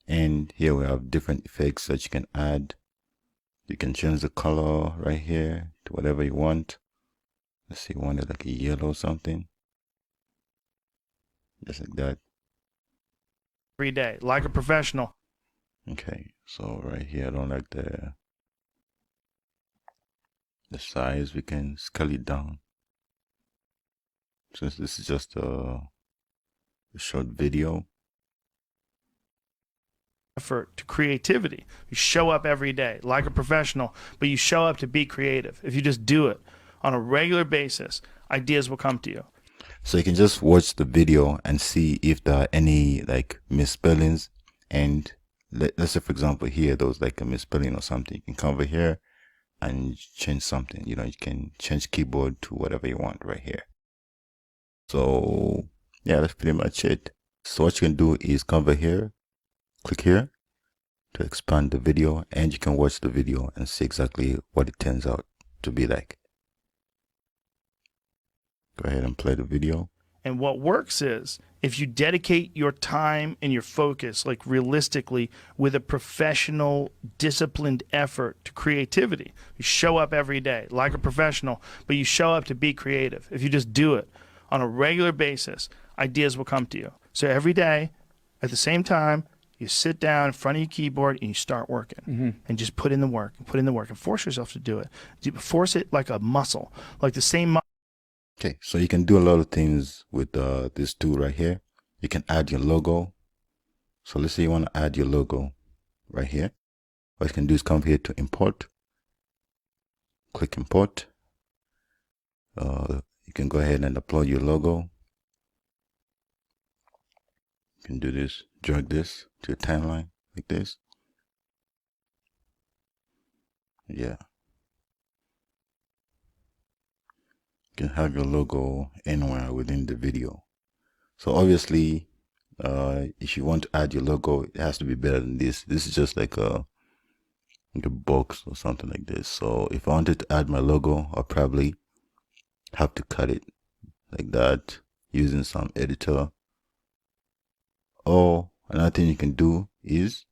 and here we have different effects that you can add. You can change the color right here to whatever you want. Let's see, one is like a yellow or something. Just like that. Every day, like a professional. Okay, so right here, I don't like the size. We can scale it down. Since this is just a short video. Effort to creativity. You show up every day like a professional, but you show up to be creative. If you just do it on a regular basis, ideas will come to you. So you can just watch the video and see if there are any like misspellings. And let's say, for example, here there was like a misspelling or something. You can come over here and change something. You know, you can change keyboard to whatever you want right here. So yeah, that's pretty much it. So what you can do is come over here, click here to expand the video, and you can watch the video and see exactly what it turns out to be like. Go ahead and play the video. And what works is if you dedicate your time and your focus, like realistically, with a professional, disciplined effort to creativity. You show up every day like a professional, but you show up to be creative. If you just do it on a regular basis, ideas will come to you. So every day, at the same time, you sit down in front of your keyboard and you start working and just put in the work and force yourself to do it. Force it like a muscle, like the same muscle. Okay, so you can do a lot of things with this tool right here. You can add your logo. So let's say you want to add your logo right here. What you can do is come here to import. Click import. You can go ahead and upload your logo. You can do this, drag this to your timeline like this. Yeah. You can have your logo anywhere within the video. So obviously, if you want to add your logo, it has to be better than this. This is just like a box or something like this. So if I wanted to add my logo, I'll probably have to cut it like that using some editor. Or another thing you can do is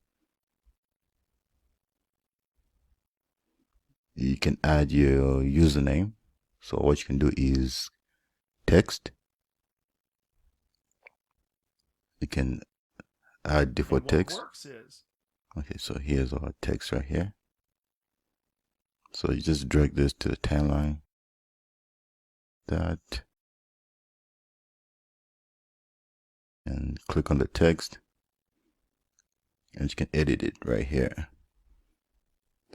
you can add your username. So what you can do is text. You can add default And what text. works is Okay, so here's our text right here. So you just drag this to the timeline. That. And click on the text. And you can edit it right here.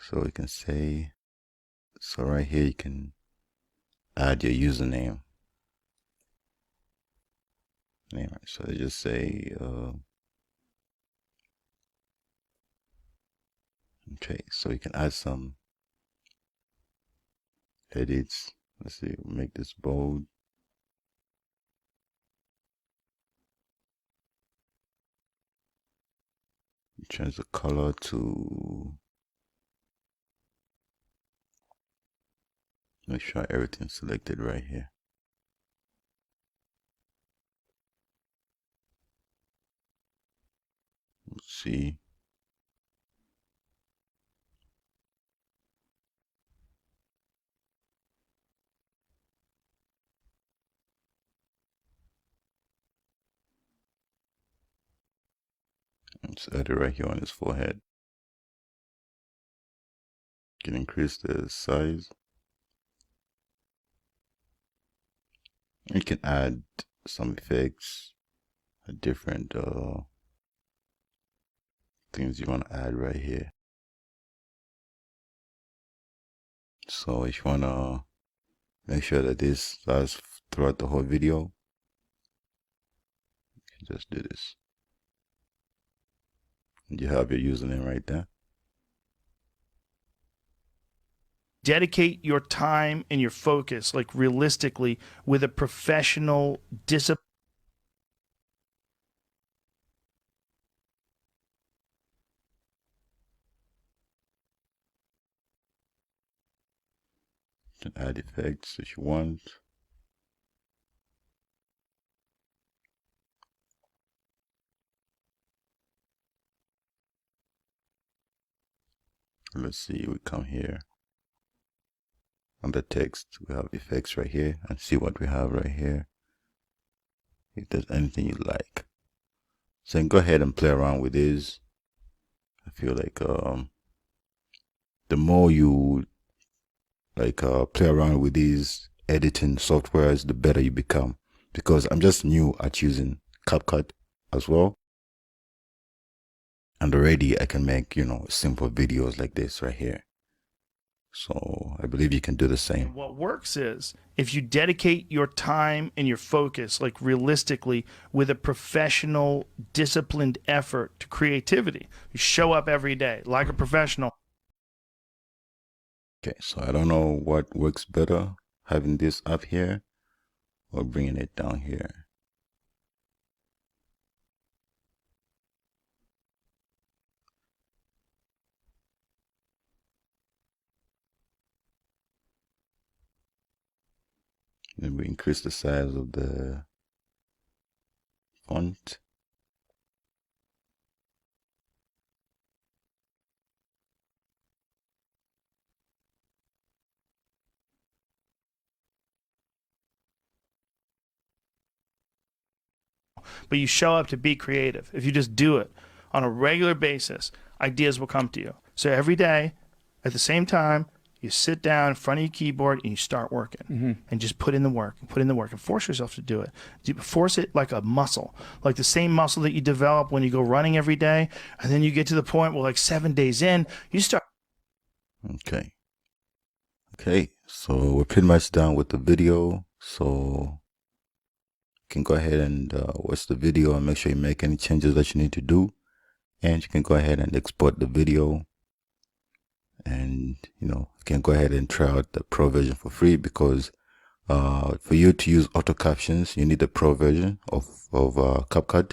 So you can say, so right here you can add your username. Anyway, so you just say, okay, so you can add some edits. Let's see, make this bold. Change the color to, make sure everything's selected right here. Let's see. Let's add it right here on his forehead. You can increase the size. You can add some effects, different things you want to add right here. So if you want to make sure that this lasts throughout the whole video, you can just do this. And you have your username right there. dedicate your time and your focus, like realistically, with a professional discipline. You can add effects if you want. Let's see, we come here. Under text, we have effects right here, and see what we have right here. If there's anything you like. So you can go ahead and play around with this. I feel like the more you play around with these editing softwares, the better you become. Because I'm just new at using CapCut as well. And already I can make, simple videos like this right here. So I believe you can do the same. And what works is if you dedicate your time and your focus, like realistically, with a professional, disciplined effort to creativity. You show up every day like a professional. Okay, so I don't know what works better, having this up here or bringing it down here. Then we increase the size of the font. But you show up to be creative. If you just do it on a regular basis, ideas will come to you. So every day, at the same time, you sit down in front of your keyboard and you start working and just put in the work and force yourself to do it. Force it like a muscle, like the same muscle that you develop when you go running every day. And then you get to the point where like 7 days in, you start. Okay, so we're pretty much done with the video. So you can go ahead and watch the video and make sure you make any changes that you need to do. And you can go ahead and export the video. And you can go ahead and try out the pro version for free, because for you to use auto captions you need the pro version of CapCut,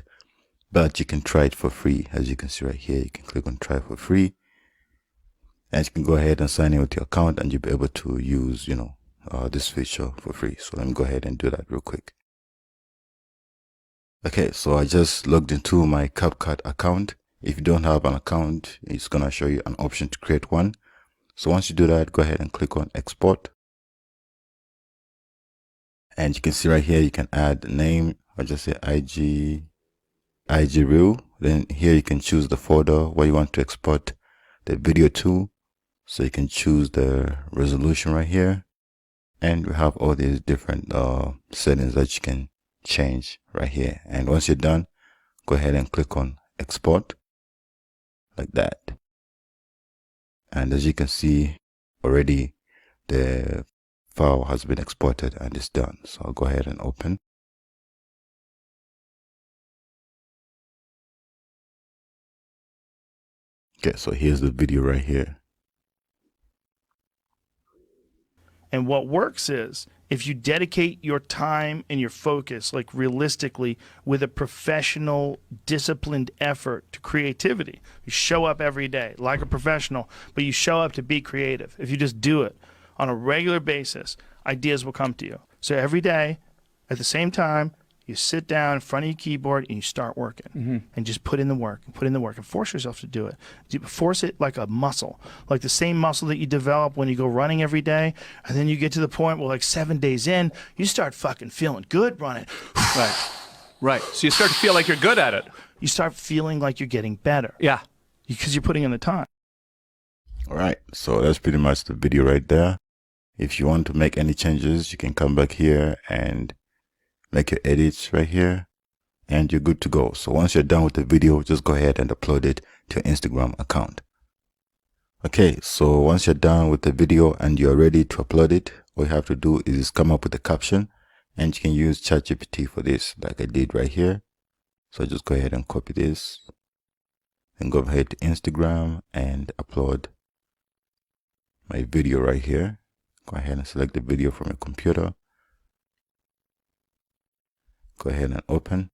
but you can try it for free. As you can see right here, you can click on try for free, and you can go ahead and sign in with your account, and you'll be able to use this feature for free. So let me go ahead and do that real quick. Okay, so I just logged into my CapCut account. If you don't have an account, it's gonna show you an option to create one. So once you do that, go ahead and click on export. And you can see right here, you can add the name. I'll just say IG reel. Then here you can choose the folder where you want to export the video to. So you can choose the resolution right here. And we have all these different settings that you can change right here. And once you're done, go ahead and click on export like that. And as you can see already, the file has been exported and it's done. So I'll go ahead and open. Okay, so here's the video right here. And what works is if you dedicate your time and your focus, like realistically, with a professional, disciplined effort to creativity. You show up every day like a professional, but you show up to be creative. If you just do it on a regular basis, ideas will come to you. So every day, at the same time, you sit down in front of your keyboard and you start working and just put in the work and force yourself to do it. Force it like a muscle, like the same muscle that you develop when you go running every day. And then you get to the point where like 7 days in, you start fucking feeling good running. Right. So you start to feel like you're good at it. You start feeling like you're getting better. Yeah. Because you're putting in the time. All right. So that's pretty much the video right there. If you want to make any changes, you can come back here and make your edits right here and you're good to go. So once you're done with the video, just go ahead and upload it to your Instagram account. Okay, so once you're done with the video and you're ready to upload it, all you have to do is come up with a caption, and you can use ChatGPT for this like I did right here. So just go ahead and copy this and go ahead to Instagram and upload my video right here. Go ahead and select the video from your computer. Go ahead and open.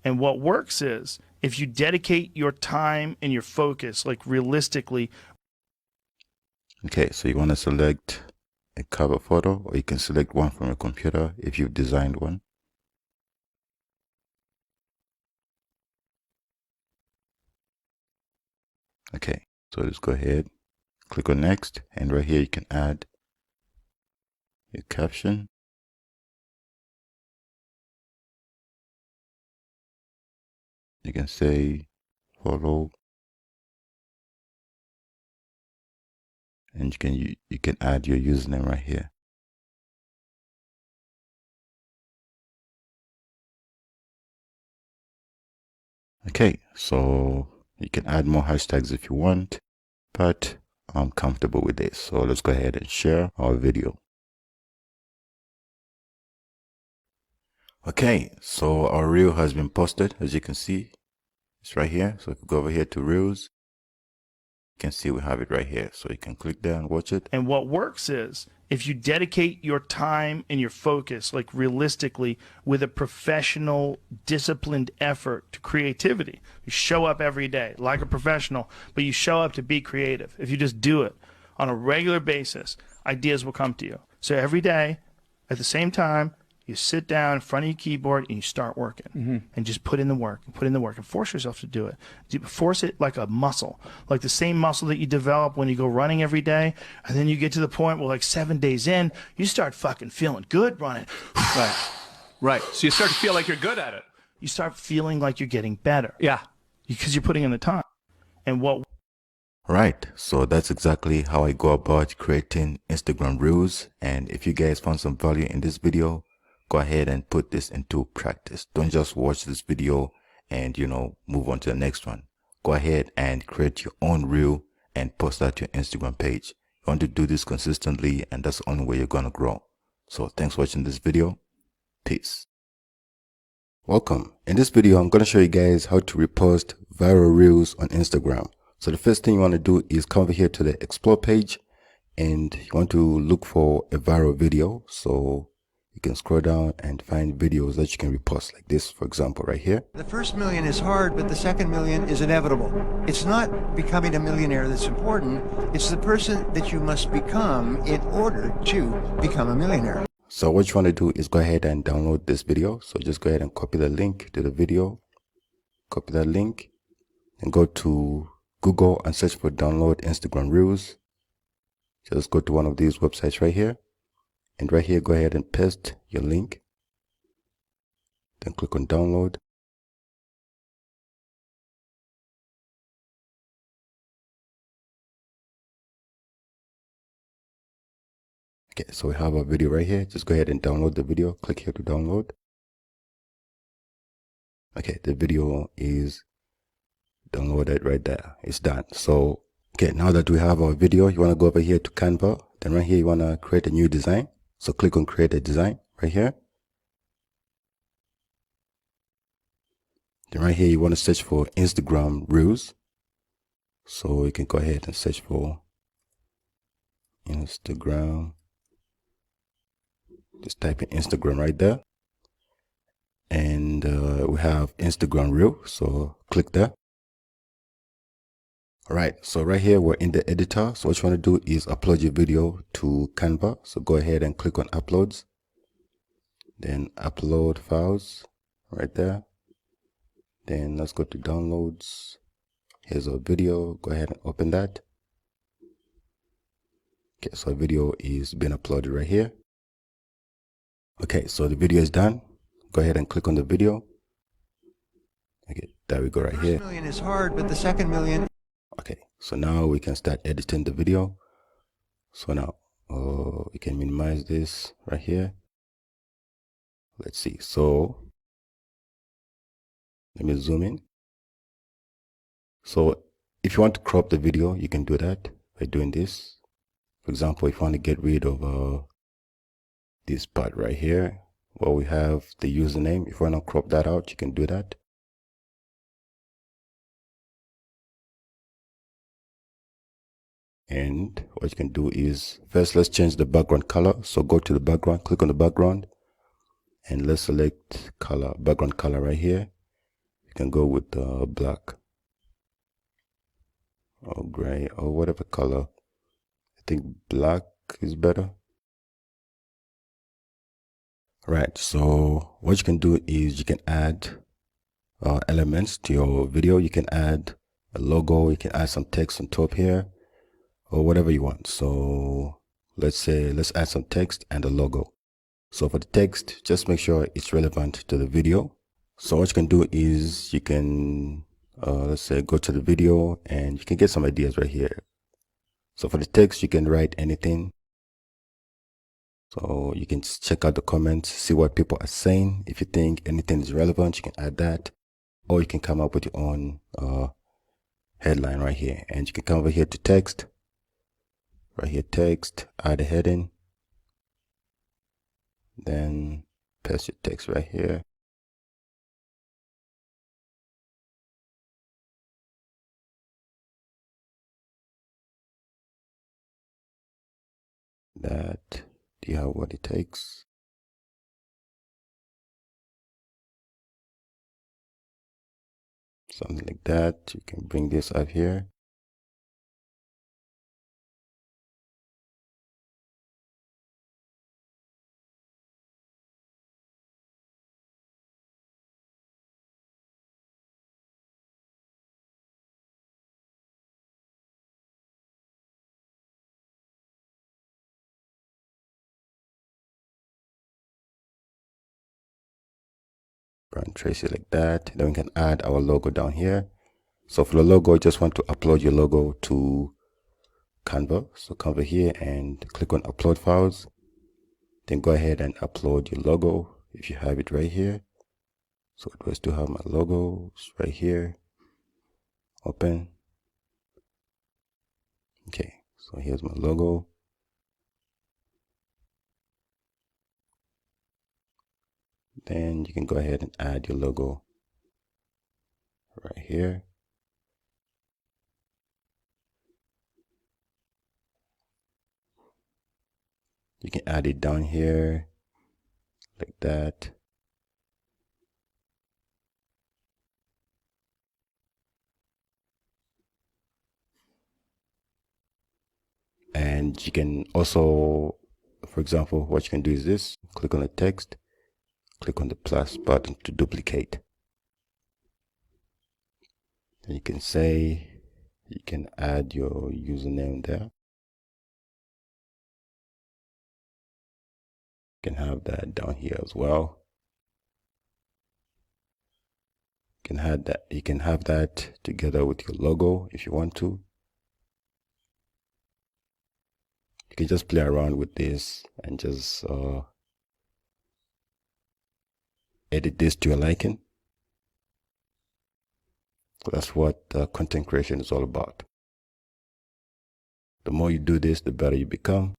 And what works is if you dedicate your time and your focus, like realistically. Okay, so you want to select a cover photo, or you can select one from your computer if you've designed one. Okay, so let's go ahead, click on next, and right here you can add your caption. You can say follow, and you can add your username right here. Okay, so you can add more hashtags if you want, but I'm comfortable with this. So let's go ahead and share our video. Okay, so our reel has been posted. As you can see, it's right here. So if you go over here to reels, you can see we have it right here. So you can click there and watch it. And what works is if you dedicate your time and your focus, like realistically, with a professional, disciplined effort to creativity. You show up every day like a professional, but you show up to be creative. If you just do it on a regular basis, ideas will come to you. So every day, at the same time, you sit down in front of your keyboard and you start working and just put in the work and force yourself to do it. Force it like a muscle, like the same muscle that you develop when you go running every day. And then you get to the point where like 7 days in, you start fucking feeling good running. Right. So you start to feel like you're good at it. You start feeling like you're getting better. Yeah. Because you're putting in the time. And what Right, so that's exactly how I go about creating Instagram reels. And if you guys found some value in this video, go ahead and put this into practice. Don't just watch this video and move on to the next one. Go ahead and create your own reel and post that to your Instagram page. You want to do this consistently, and that's the only way you're gonna grow. So thanks for watching this video. Peace. Welcome. In this video, I'm gonna show you guys how to repost viral reels on Instagram. So the first thing you want to do is come over here to the explore page, and you want to look for a viral video. So you can scroll down and find videos that you can repost, like this, for example, right here. The first million is hard, but the second million is inevitable. It's not becoming a millionaire that's important. It's the person that you must become in order to become a millionaire. So what you want to do is go ahead and download this video. So just go ahead and copy the link to the video, copy that link, and go to Google and search for download Instagram Reels. Just go to one of these websites right here, and right here go ahead and paste your link, then click on download. Okay, so we have a video right here. Just go ahead and download the video. Click here to download. Okay, the video is downloaded right there. It's done. So okay, now that we have our video, you want to go over here to Canva. Then right here you want to create a new design. So click on create a design right here. Then right here you want to search for Instagram Reels. So you can go ahead and search for Instagram. Just type in Instagram right there. And we have Instagram Reel. So click there. Alright, so right here we're in the editor. So what you want to do is upload your video to Canva. So go ahead and click on uploads. Then upload files right there. Then let's go to downloads. Here's our video. Go ahead and open that. Okay, so our video is being uploaded right here. Okay, so the video is done. Go ahead and click on the video. Okay, there we go right here. The first million is hard, but the second million. Okay, so now we can start editing the video. So now we can minimize this right here. Let's see. So let me zoom in. So if you want to crop the video, you can do that by doing this. For example, if you want to get rid of this part right here, where we have the username, if you want to crop that out, you can do that. And what you can do is, first let's change the background color. So go to the background, click on the background, and let's select color, background color right here. You can go with black or gray or whatever color. I think black is better. Right, so what you can do is you can add elements to your video. You can add a logo, you can add some text on top here, or whatever you want. So let's add some text and a logo. So for the text, just make sure it's relevant to the video. So what you can do is you can let's say go to the video and you can get some ideas right here. So for the text, you can write anything. So you can check out the comments, see what people are saying. If you think anything is relevant, you can add that, or you can come up with your own headline right here. And you can come over here to text, right here, text, add a heading, then paste your text right here. That, do you have what it takes? Something like that. You can bring this up here. And trace it like that. Then we can add our logo down here. So for the logo, just want to upload your logo to Canva. So come over here and click on upload files. Then go ahead and upload your logo if you have it right here. So it was to have my logos right here. Open. Okay, so here's my logo. Then you can go ahead and add your logo right here. You can add it down here. like that. And you can also, for example, what you can do is this: click on the text, click on the plus button to duplicate. And you can say, you can add your username there. You can have that down here as well. You can have that together with your logo if you want to. You can just play around with this and just edit this to your liking. So that's what content creation is all about. The more you do this, the better you become.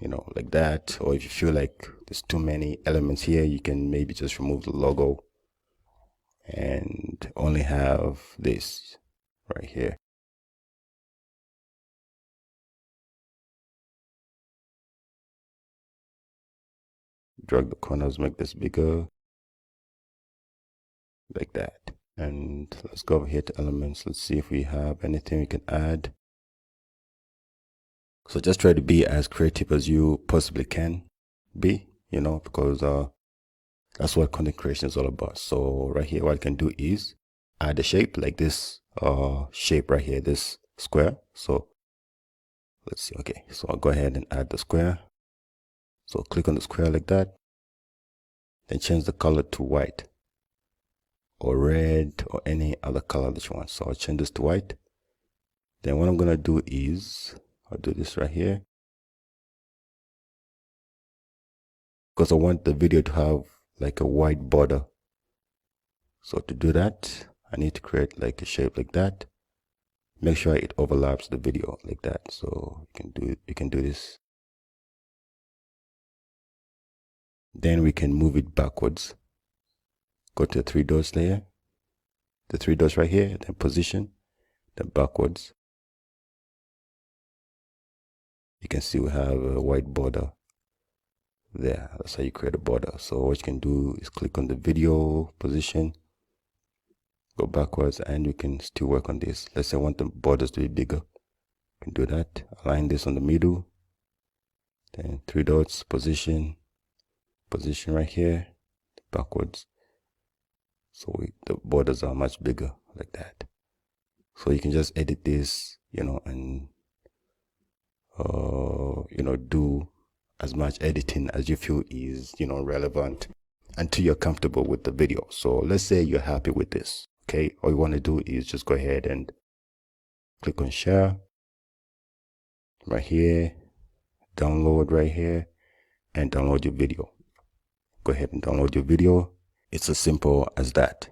You know, like that. Or if you feel like there's too many elements here, you can maybe just remove the logo and only have this right here. Drag the corners, make this bigger, like that. And let's go over here to elements. Let's see if we have anything we can add. So just try to be as creative as you possibly can be, you know, because that's what content creation is all about. So right here, what I can do is add a shape like this shape right here, this square. So let's see. Okay, so I'll go ahead and add the square. So click on the square like that, then change the color to white or red or any other color that you want. So I'll change this to white. Then what I'm gonna do is I'll do this right here, because I want the video to have like a white border. So to do that, I need to create like a shape like that. Make sure it overlaps the video like that. So you can do this. Then we can move it backwards. Go to the three dots layer, the three dots right here, then position, then backwards. You can see we have a white border there. That's how you create a border. So what you can do is click on the video position, go backwards, and you can still work on this. Let's say I want the borders to be bigger. You can do that. Align this on the middle, then three dots, position right here, backwards. So the borders are much bigger like that. So you can just edit this, you know, and you know, do as much editing as you feel is, you know, relevant until you're comfortable with the video. So let's say you're happy with this. Okay, all you want to do is just go ahead and click on share right here, download right here, and download your video. Go ahead and download your video. It's as simple as that.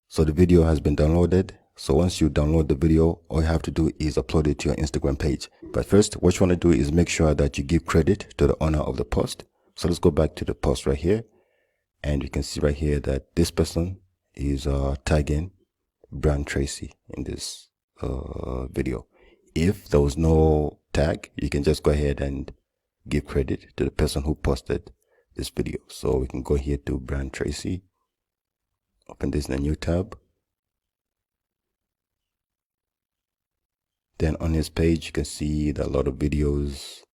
So the video has been downloaded. So once you download the video, all you have to do is upload it to your Instagram page. But first, what you want to do is make sure that you give credit to the owner of the post. So let's go back to the post right here. And you can see right here that this person is tagging Brand Tracy in this video. If there was no tag, you can just go ahead and give credit to the person who posted this video. So we can go here to Brand Tracy, open this in a new tab. Then on his page, you can see that a lot of videos.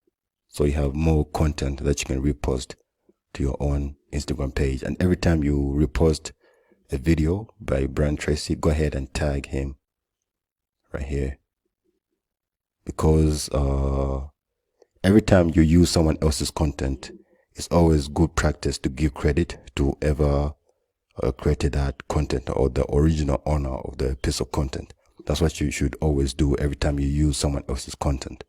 So you have more content that you can repost to your own Instagram page. And every time you repost a video by Brand Tracy, go ahead and tag him right here. Because every time you use someone else's content, it's always good practice to give credit to whoever created that content or the original owner of the piece of content. That's what you should always do every time you use someone else's content.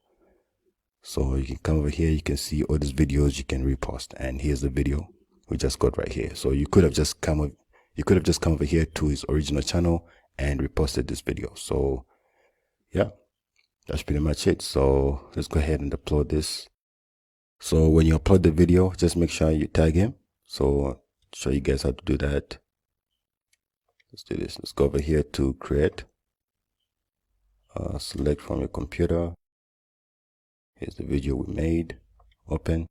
So you can come over here, you can see all these videos you can repost, and here's the video we just got right here. So you could have just come over here to his original channel and reposted this video. So yeah, that's pretty much it. So let's go ahead and upload this. So when you upload the video, just make sure you tag him. So I'll show you guys how to do that. Let's do this. Let's go over here to create. Select from your computer. Here's the video we made. Open.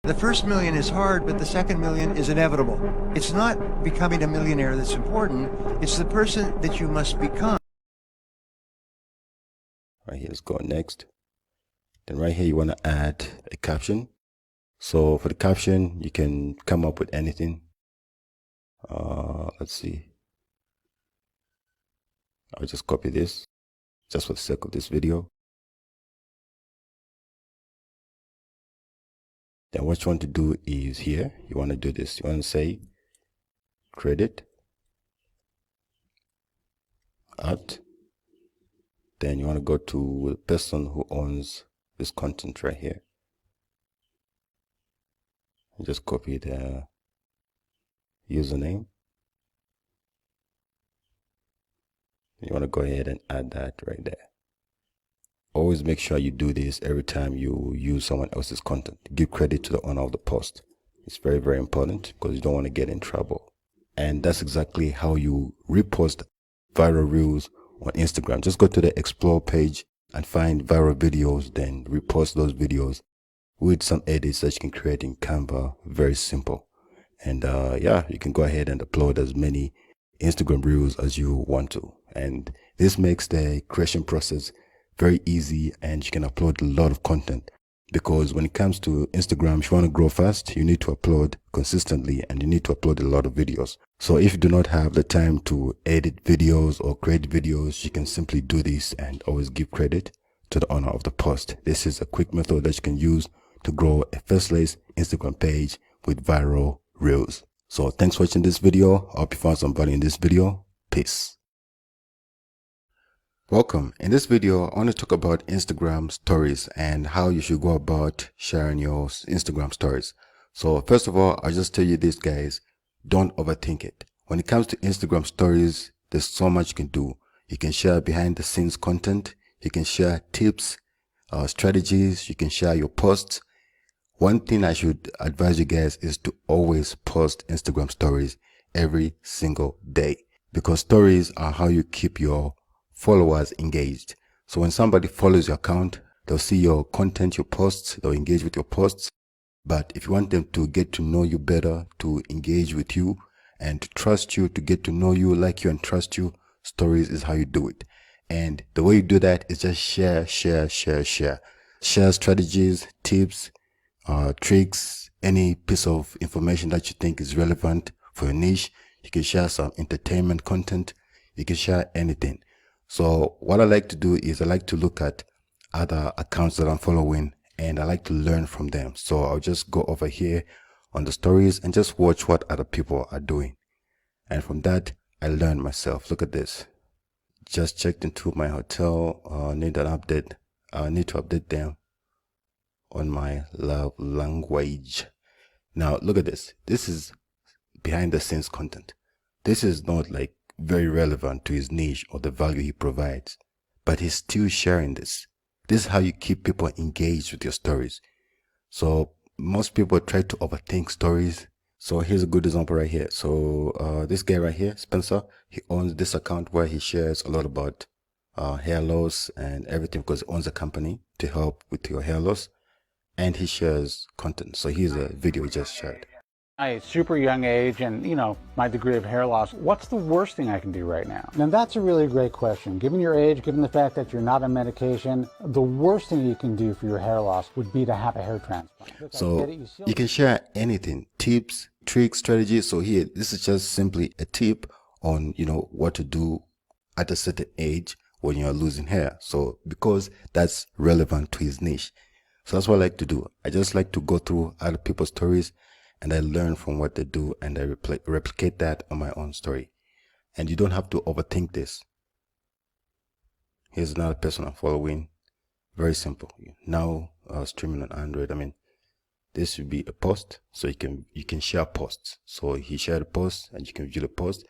The first million is hard, but the second million is inevitable. It's not becoming a millionaire that's important. It's the person that you must become. Right here, let's go next. Then right here, you want to add a caption. So for the caption, you can come up with anything. Let's see. I'll just copy this just for the sake of this video. Then what you want to do is here, you want to do this. You want to say credit at, then you want to go to the person who owns this content right here. And just copy the username. You want to go ahead and add that right there. Always make sure you do this every time you use someone else's content. Give credit to the owner of the post. It's very, very important because you don't want to get in trouble. And that's exactly how you repost viral reels on Instagram. Just go to the explore page and find viral videos, then repost those videos with some edits that you can create in Canva. Very simple. And yeah, you can go ahead and upload as many Instagram reels as you want to. And this makes the creation process very easy, and you can upload a lot of content, because when it comes to Instagram, if you want to grow fast, you need to upload consistently and you need to upload a lot of videos. So if you do not have the time to edit videos or create videos, you can simply do this and always give credit to the owner of the post. This is a quick method that you can use to grow a Faceless Instagram page with viral reels. So thanks for watching this video. I hope you found some value in this video. Peace. Welcome. In this video, I want to talk about Instagram stories and how you should go about sharing your Instagram stories. So first of all, I'll just tell you this, guys, don't overthink it. When it comes to Instagram stories, there's so much you can do. You can share behind the scenes content. You can share tips, strategies. You can share your posts. One thing I should advise you guys is to always post Instagram stories every single day, because stories are how you keep your followers engaged. So when somebody follows your account, they'll see your content, your posts, they'll engage with your posts. But if you want them to get to know you better, to engage with you and to trust you, to get to know you, like you and trust you, stories is how you do it. And the way you do that is just share. Share strategies, tips, tricks, any piece of information that you think is relevant for your niche. You can share some entertainment content. You can share anything. So what I like to do is I like to look at other accounts that I'm following and I like to learn from them. So I'll just go over here on the stories and just watch what other people are doing. And from that, I learn myself. Look at this. Just checked into my hotel. Need an update. I need to update them on my love language. Now look at this. This is behind the scenes content. This is not like very relevant to his niche or the value he provides, but he's still sharing this. This is how you keep people engaged with your stories. So most people try to overthink stories. So here's a good example right here. So this guy right here, Spencer, he owns this account where he shares a lot about hair loss and everything, because he owns a company to help with your hair loss, and he shares content. So here's a video he just shared. My super young age and, my degree of hair loss, what's the worst thing I can do right now? Now that's a really great question. Given your age, given the fact that you're not on medication, the worst thing you can do for your hair loss would be to have a hair transplant. Look, so you can share anything, tips, tricks, strategies. So here, this is just simply a tip on, what to do at a certain age when you're losing hair. So because that's relevant to his niche. So that's what I like to do. I just like to go through other people's stories and I learn from what they do and I replicate that on my own story. And you don't have to overthink this. Here's another person I'm following. Very simple. Now streaming on Android. This should be a post, so you can share posts. So he shared a post and you can view the post.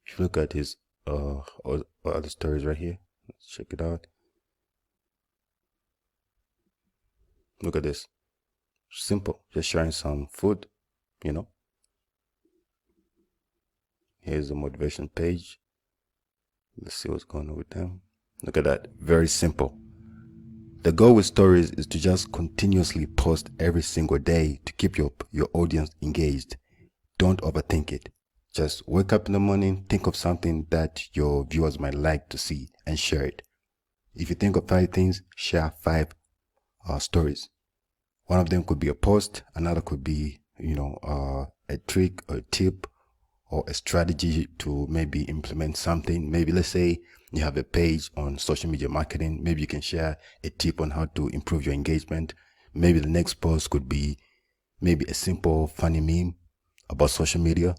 If you look at his other stories right here, let's check it out. Look at this. Simple. Just sharing some food. Here's the motivation page. Let's see what's going on with them. Look at that. Very simple. The goal with stories is to just continuously post every single day to keep your audience engaged. Don't overthink it. Just wake up in the morning, think of something that your viewers might like to see and share it. If you think of 5 things, share 5 stories. One of them could be a post, another could be, a trick or a tip or a strategy to maybe implement something. Maybe let's say you have a page on social media marketing. Maybe you can share a tip on how to improve your engagement. Maybe the next post could be maybe a simple funny meme about social media.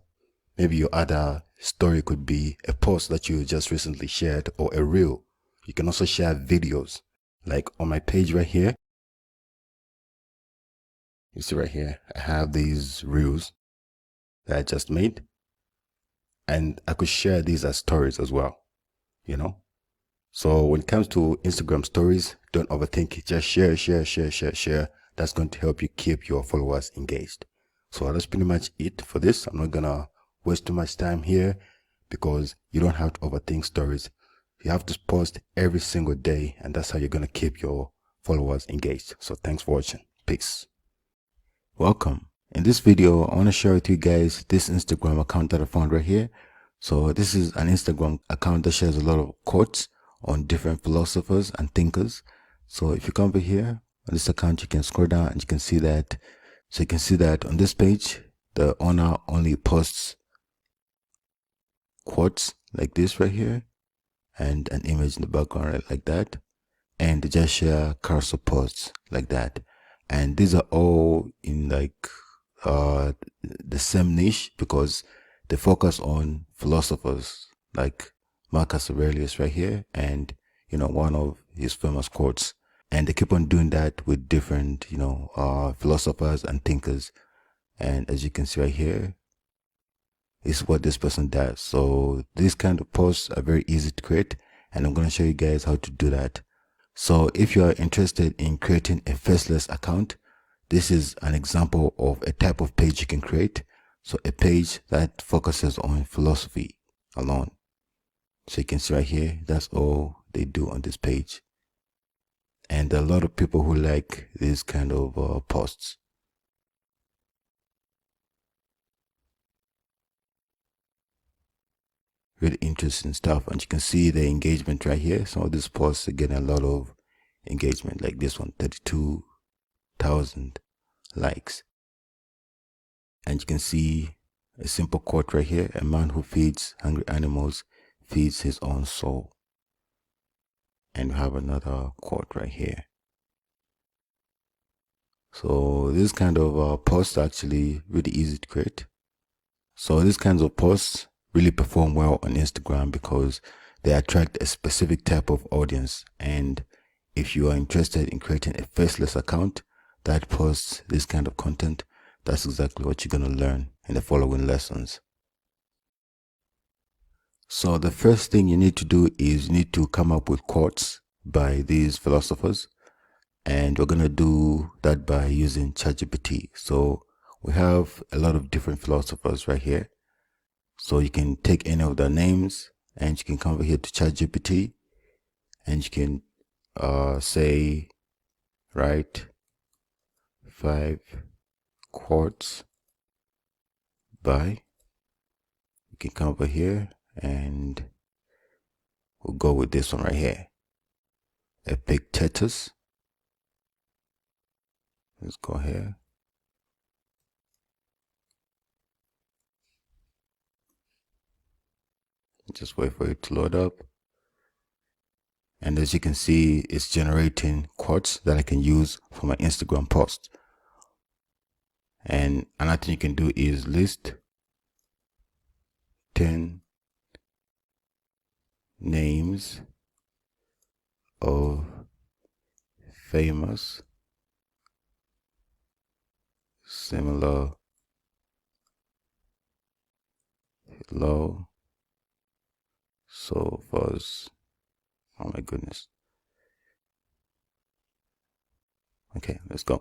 Maybe your other story could be a post that you just recently shared or a reel. You can also share videos. Like on my page right here, you see right here, I have these reels that I just made. And I could share these as stories as well, So when it comes to Instagram stories, don't overthink it. Just share. That's going to help you keep your followers engaged. So that's pretty much it for this. I'm not going to waste too much time here because you don't have to overthink stories. You have to post every single day, and that's how you're going to keep your followers engaged. So thanks for watching. Peace. Welcome. In this video, I want to share with you guys this Instagram account that I found right here. So this is an Instagram account that shares a lot of quotes on different philosophers and thinkers. So if you come over here on this account, you can scroll down and you can see that. So you can see that on this page, the owner only posts quotes like this right here and an image in the background right like that. And they just share cursor posts like that. And these are all in like the same niche because they focus on philosophers like Marcus Aurelius right here and one of his famous quotes, and they keep on doing that with different philosophers and thinkers. And as you can see right here is what this person does. So these kind of posts are very easy to create, and I'm going to show you guys how to do that. So if you are interested in creating a faceless account, this is an example of a type of page you can create. So a page that focuses on philosophy alone. So you can see right here, that's all they do on this page. And there are a lot of people who like these kind of posts. Really interesting stuff. And you can see the engagement right here. Some of these posts are getting a lot of engagement, like this one, 32,000 likes. And you can see a simple quote right here: a man who feeds hungry animals feeds his own soul. And we have another quote right here. So this kind of posts are actually really easy to create. So these kinds of posts really perform well on Instagram because they attract a specific type of audience. And if you are interested in creating a faceless account that posts this kind of content, that's exactly what you're going to learn in the following lessons. So the first thing you need to do is you need to come up with quotes by these philosophers. And we're going to do that by using ChatGPT. So we have a lot of different philosophers right here. So you can take any of their names and you can come over here to ChatGPT and you can say, write 5 quotes by. You can come over here and we'll go with this one right here. Epictetus. Let's go here. Just wait for it to load up. And as you can see, it's generating quotes that I can use for my Instagram post. And another thing you can do is list 10 names of famous similar philosophers. Oh my goodness. Okay, let's go.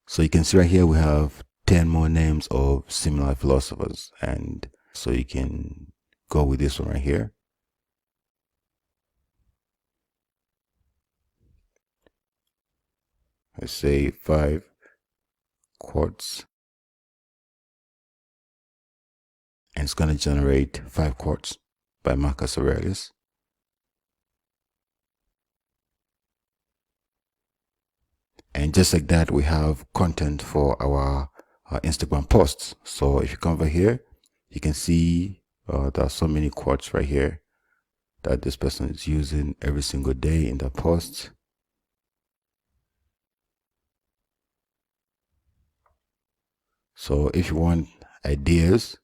So you can see right here we have 10 more names of similar philosophers, and so you can go with this one right here. Let's say 5 quotes, and it's going to generate 5 quotes by Marcus Aurelius. And just like that, we have content for our Instagram posts. So if you come over here, you can see there are so many quotes right here that this person is using every single day in their posts. So if you want ideas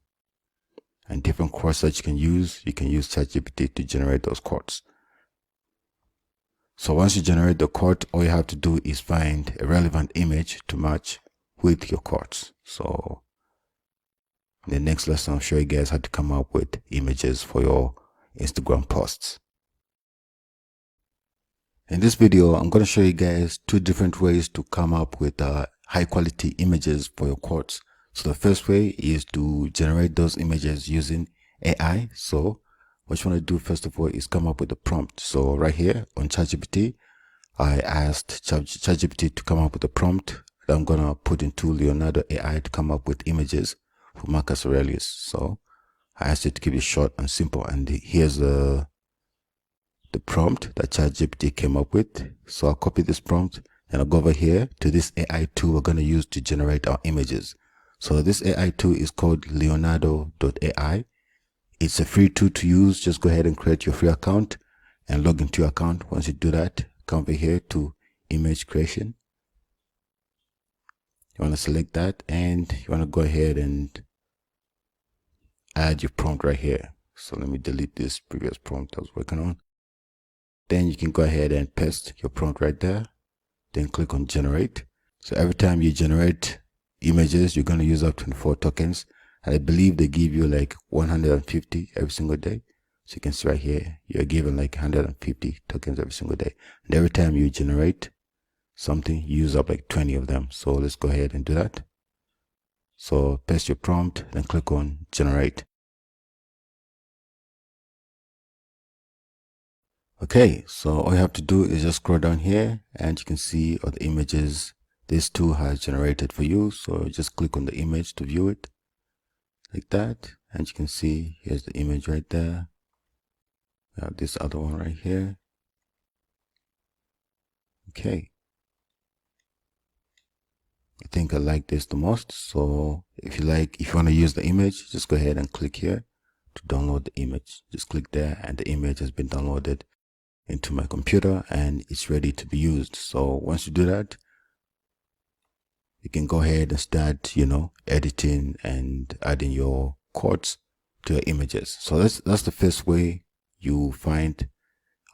and different quotes that you can use ChatGPT to generate those quotes. So once you generate the quote, all you have to do is find a relevant image to match with your quotes. So in the next lesson, I'll show you guys how to come up with images for your Instagram posts. In this video, I'm going to show you guys 2 different ways to come up with high quality images for your quotes. So the first way is to generate those images using AI. So what you want to do first of all is come up with a prompt. So right here on ChatGPT, I asked ChatGPT to come up with a prompt that I'm going to put into Leonardo AI to come up with images for Marcus Aurelius. So I asked it to keep it short and simple, and here's the prompt that ChatGPT came up with. So I'll copy this prompt and I'll go over here to this AI tool we're going to use to generate our images. So this AI tool is called Leonardo.ai. It's a free tool to use. Just go ahead and create your free account and log into your account. Once you do that, come over here to image creation. You want to select that and you want to go ahead and add your prompt right here. So let me delete this previous prompt I was working on. Then you can go ahead and paste your prompt right there. Then click on generate. So every time you generate images, you're going to use up 24 tokens. And I believe they give you like 150 every single day. So you can see right here, you're given like 150 tokens every single day. And every time you generate something, you use up like 20 of them. So let's go ahead and do that. So paste your prompt, then click on generate. Okay, so all you have to do is just scroll down here and you can see all the images this tool has generated for you. So just click on the image to view it like that. And you can see here's the image right there. We have this other one right here. Okay. I think I like this the most. So if you want to use the image, just go ahead and click here to download the image. Just click there and the image has been downloaded into my computer and it's ready to be used. So once you do that, you can go ahead and start, editing and adding your quotes to your images. So that's the first way you find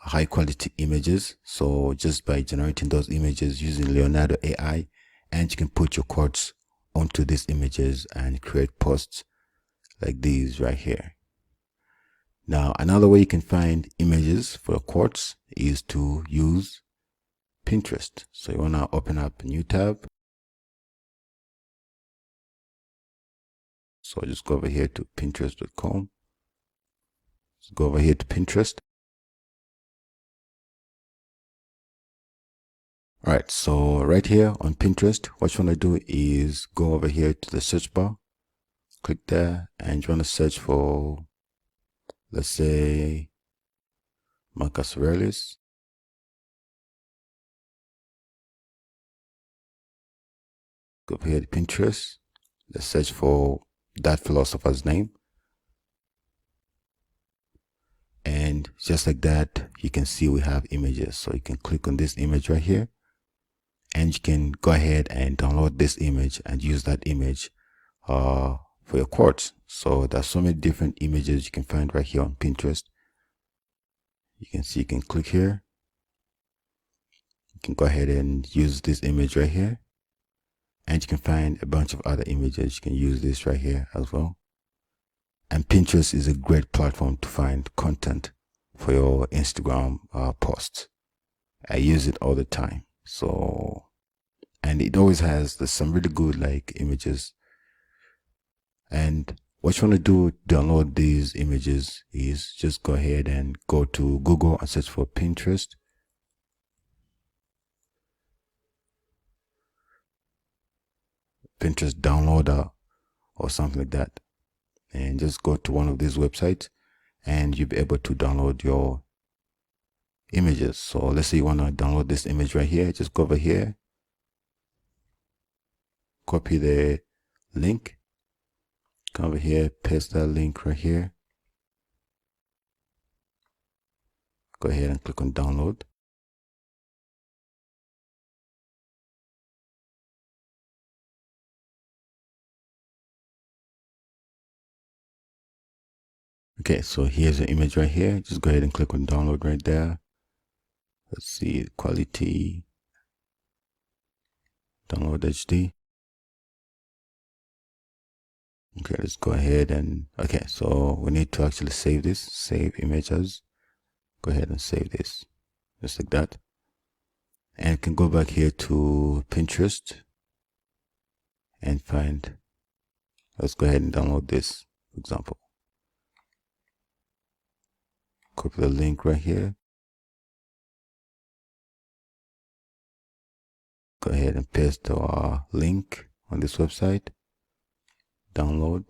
high quality images. So just by generating those images using Leonardo AI, and you can put your quotes onto these images and create posts like these right here. Now, another way you can find images for your quotes is to use Pinterest. So you want to open up a new tab. So just go over here to pinterest.com. Go over here to Pinterest. All right, so right here on Pinterest, what you want to do is go over here to the search bar, click there, and you want to search for, let's say, Marcus Aurelius. Go over here to Pinterest. Let's search for that philosopher's name. And just like that, you can see we have images. So you can click on this image right here. And you can go ahead and download this image and use that image for your quotes. So there's so many different images you can find right here on Pinterest. You can see, you can click here. You can go ahead and use this image right here. And you can find a bunch of other images. You can use this right here as well. And Pinterest is a great platform to find content for your Instagram posts. I use it all the time. So, and it always has some really good like images. And what you want to do to download these images is just go ahead and go to Google and search for Pinterest. Pinterest downloader or something like that, and just go to one of these websites and you'll be able to download your images. So let's say you want to download this image right here. Just go over here, copy the link, come over here, paste that link right here, go ahead and click on download. Okay, so here's the image right here. Just go ahead and click on download right there. Let's see, quality, download HD. Okay, let's go ahead and, okay, so we need to actually save this, save images. Go ahead and save this, just like that. And you can go back here to Pinterest and find, let's go ahead and download this, for example. Copy the link right here. Go ahead and paste our link on this website. Download.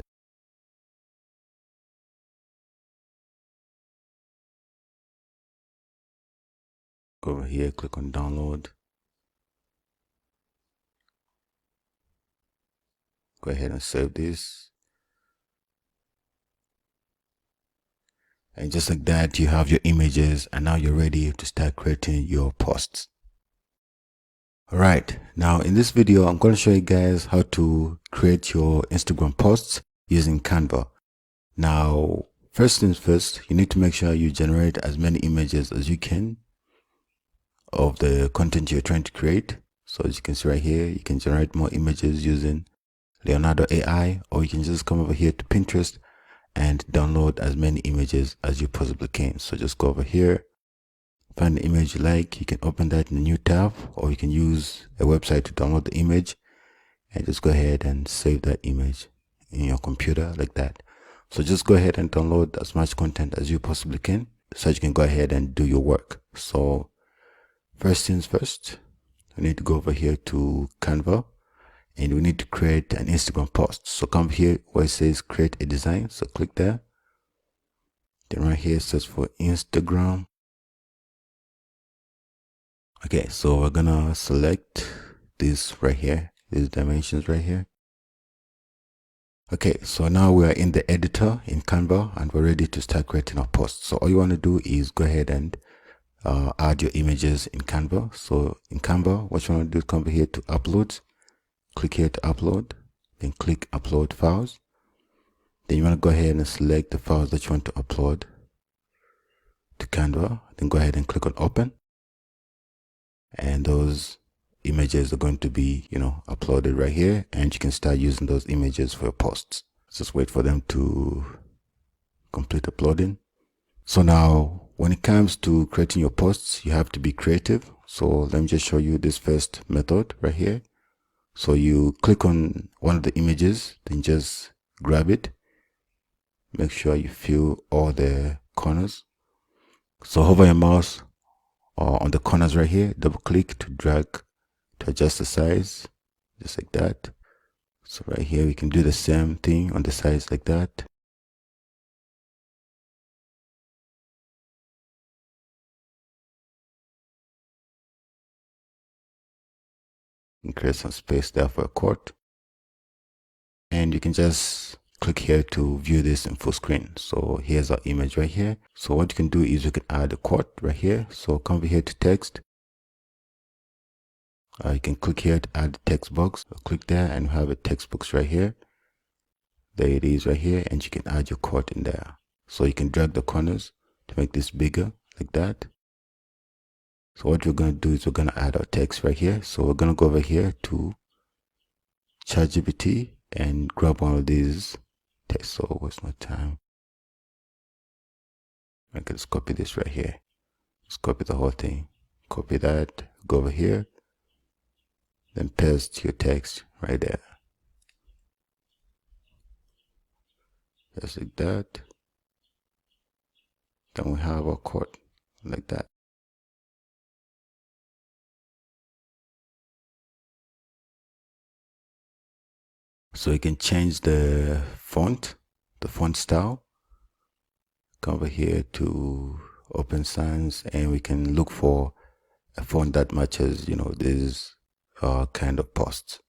Go over here, click on download. Go ahead and save this. And just like that, you have your images, and now you're ready to start creating your posts. Alright, now in this video, I'm going to show you guys how to create your Instagram posts using Canva. Now, first things first, you need to make sure you generate as many images as you can of the content you're trying to create. So as you can see right here, you can generate more images using Leonardo AI, or you can just come over here to Pinterest and download as many images as you possibly can. So just go over here, find the image you like. You can open that in a new tab, or you can use a website to download the image, and just go ahead and save that image in your computer like that. So just go ahead and download as much content as you possibly can, so you can go ahead and do your work. So first things first, we need to go over here to Canva, and we need to create an Instagram post. So come here where it says create a design. So click there. Then right here, search for Instagram. Okay, so we're gonna select this right here, these dimensions right here. Okay, so now we are in the editor in Canva, and we're ready to start creating our posts. So all you want to do is go ahead and add your images in Canva. So in Canva, what you want to do is come over here to upload. Click here to upload, then click upload files. Then you want to go ahead and select the files that you want to upload to Canva. Then go ahead and click on open, and those images are going to be, uploaded right here, and you can start using those images for your posts. Just wait for them to complete uploading. So now when it comes to creating your posts, you have to be creative. So let me just show you this first method right here. So you click on one of the images, then just grab it. Make sure you fill all the corners. So hover your mouse on the corners right here, double click to drag to adjust the size, just like that. So right here, we can do the same thing on the sides like that. And create some space there for a quote. And you can just click here to view this in full screen. So here's our image right here. So what you can do is you can add a quote right here. So come over here to text. You can click here to add the text box. So click there and you have a text box right here. There it is right here, and you can add your quote in there. So you can drag the corners to make this bigger like that. So what we're going to do is we're going to add our text right here. So we're going to go over here to ChatGPT and grab one of these text. So waste my time. I can just copy this right here. Just copy the whole thing. Copy that. Go over here. then paste your text right there. Just like that. Then we have our quote like that. So you can change the font style. Come over here to Open Sans, and we can look for a font that matches, this kind of posts.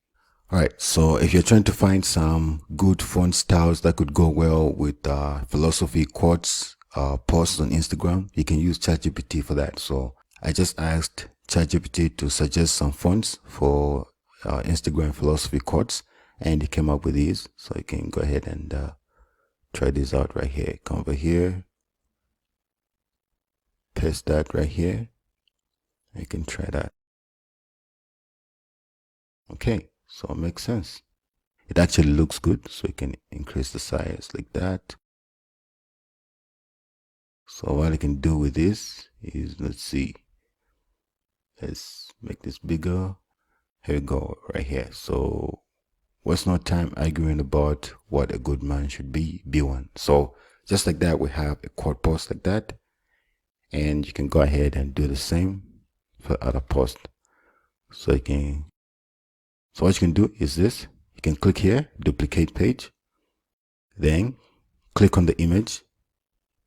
Alright, so if you're trying to find some good font styles that could go well with philosophy quotes posts on Instagram, you can use ChatGPT for that. So I just asked ChatGPT to suggest some fonts for Instagram philosophy quotes, and it came up with these. So you can go ahead and try this out right here. Come over here, paste that right here. You can try that. Okay, so it makes sense. It actually looks good, so you can increase the size like that. So what I can do with this is, let's see, let's make this bigger. Here we go, right here. So waste no time arguing about what a good man should be one. So just like that, we have a quote post like that, and you can go ahead and do the same for other posts. So what you can do is this. You can click here, duplicate page, then click on the image,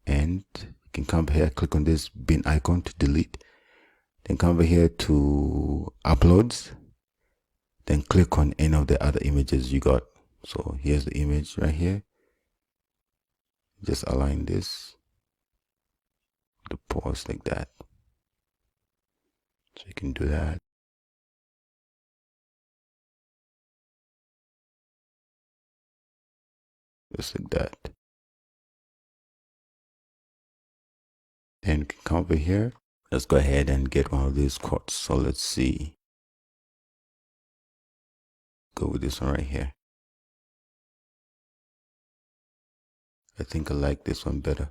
and you can come here, click on this bin icon to delete, then come over here to uploads, then click on any of the other images you got. So here's the image right here. Just align this, the post like that. So you can do that. Just like that. Then you can come over here. Let's go ahead and get one of these quotes. So let's see. Go with this one right here. I think I like this one better.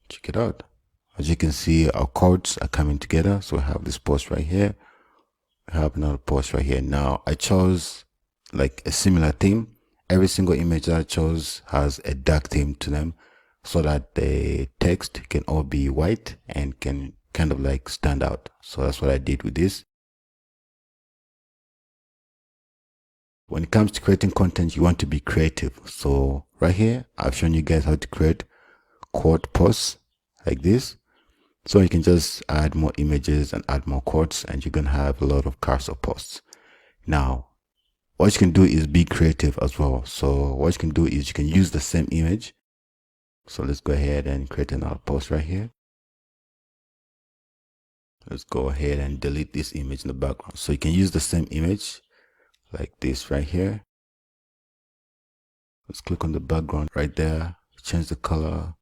Check it out. As you can see, our quotes are coming together. So we have this post right here. We have another post right here. Now I chose like a similar theme. Every single image that I chose has a dark theme to them, so that the text can all be white and can kind of like stand out. So that's what I did with this. When it comes to creating content, you want to be creative. So right here, I've shown you guys how to create quote posts like this. So you can just add more images and add more quotes, and you can have a lot of cursor posts. Now, what you can do is be creative as well. So what you can do is you can use the same image. So let's go ahead and create another post right here. Let's go ahead and delete this image in the background. So you can use the same image like this right here. Let's click on the background right there, change the color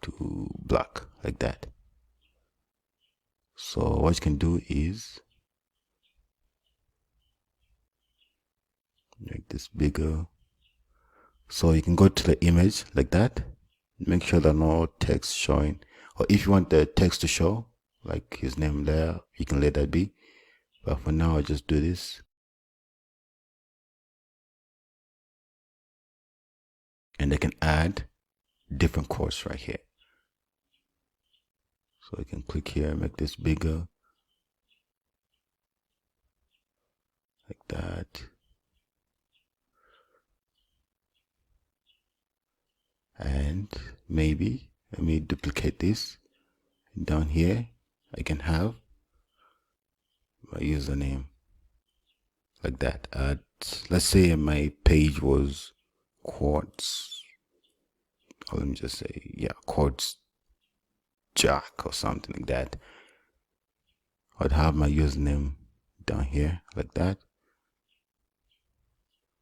to black like that. So what you can do is make this bigger. So you can go to the image like that, make sure that no text showing, or if you want the text to show, like his name there, you can let that be. But for now, I'll just do this. And I can add different quotes right here. So I can click here, make this bigger. Like that. And maybe, let me duplicate this. Down here, I can have my username. Like that. Let's say my page was quotes. Or let me just say, yeah, quotes Jack or something like that. I'd have my username down here like that.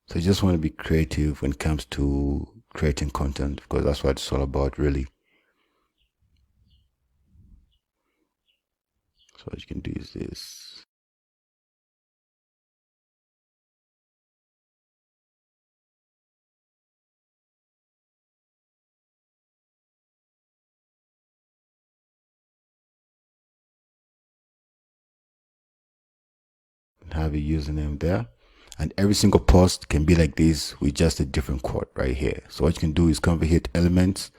So you just want to be creative when it comes to creating content, because that's what it's all about, really. So what you can do is this. have a username there. And every single post can be like this with just a different quote right here. So what you can do is come over here to elements,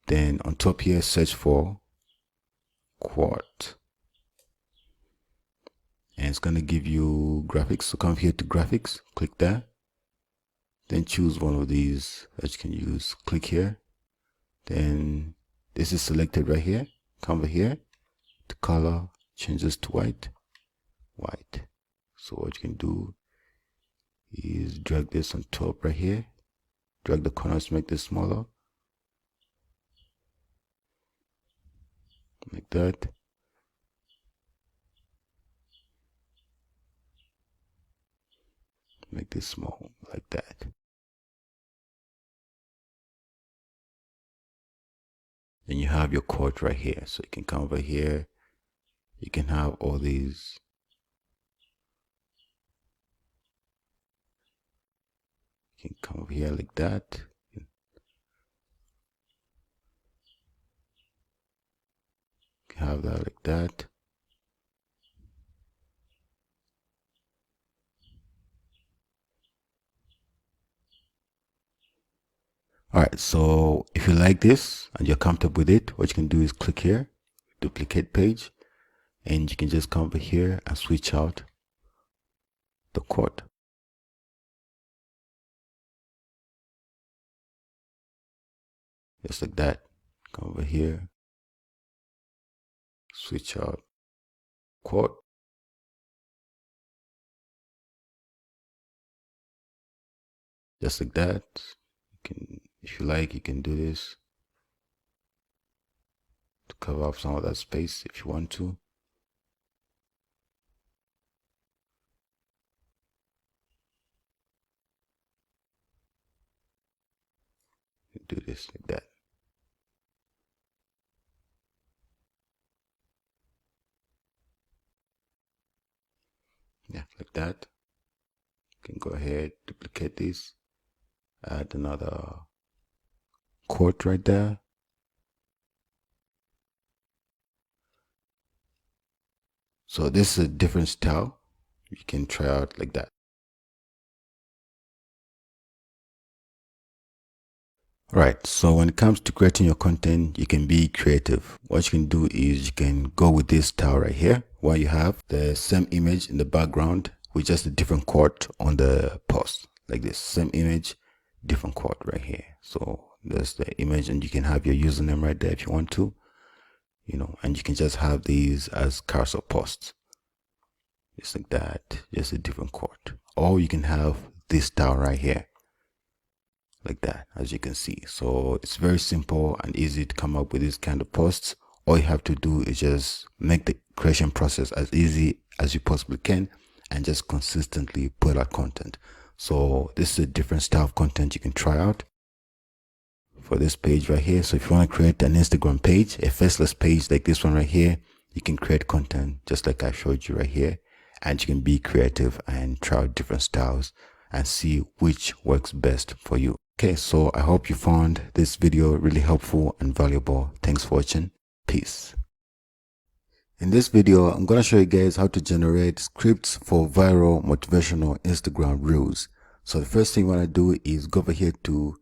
then on top here search for quote, and it's going to give you graphics. So come here to graphics, click there, then choose one of these that you can use. Click here, then this is selected right here. Come over here to color, change this to white. So what you can do is drag this on top right here, drag the corners to make this smaller, like that. Make this small, like that. Then you have your quote right here. So you can come over here, you can have all these. You can come over here like that. You can have that like that. Alright, so if you like this and you're comfortable with it, what you can do is click here, duplicate page, and you can just come over here and switch out the quote. Just like that. Come over here, switch out quote. Just like that. You can, if you like, you can do this to cover up some of that space if you want to. You do this like that. Yeah, like that. You can go ahead, duplicate this, add another quote right there. So this is a different style. You can try out like that. Right, so when it comes to creating your content, you can be creative. What you can do is you can go with this style right here, where you have the same image in the background with just a different quote on the post, like this. Same image, different quote right here. So there's the image, and you can have your username right there if you want to, you know, and you can just have these as carousel posts, just like that, just a different quote. Or you can have this style right here, like that, as you can see. So it's very simple and easy to come up with this kind of posts. All you have to do is just make the creation process as easy as you possibly can and just consistently put out content. So this is a different style of content you can try out for this page right here. So if you want to create an Instagram page, a faceless page like this one right here, you can create content just like I showed you right here, and you can be creative and try out different styles and see which works best for you. Okay, so I hope you found this video really helpful and valuable. Thanks for watching. Peace. In this video, I'm going to show you guys how to generate scripts for viral motivational Instagram reels. So the first thing you want to do is go over here to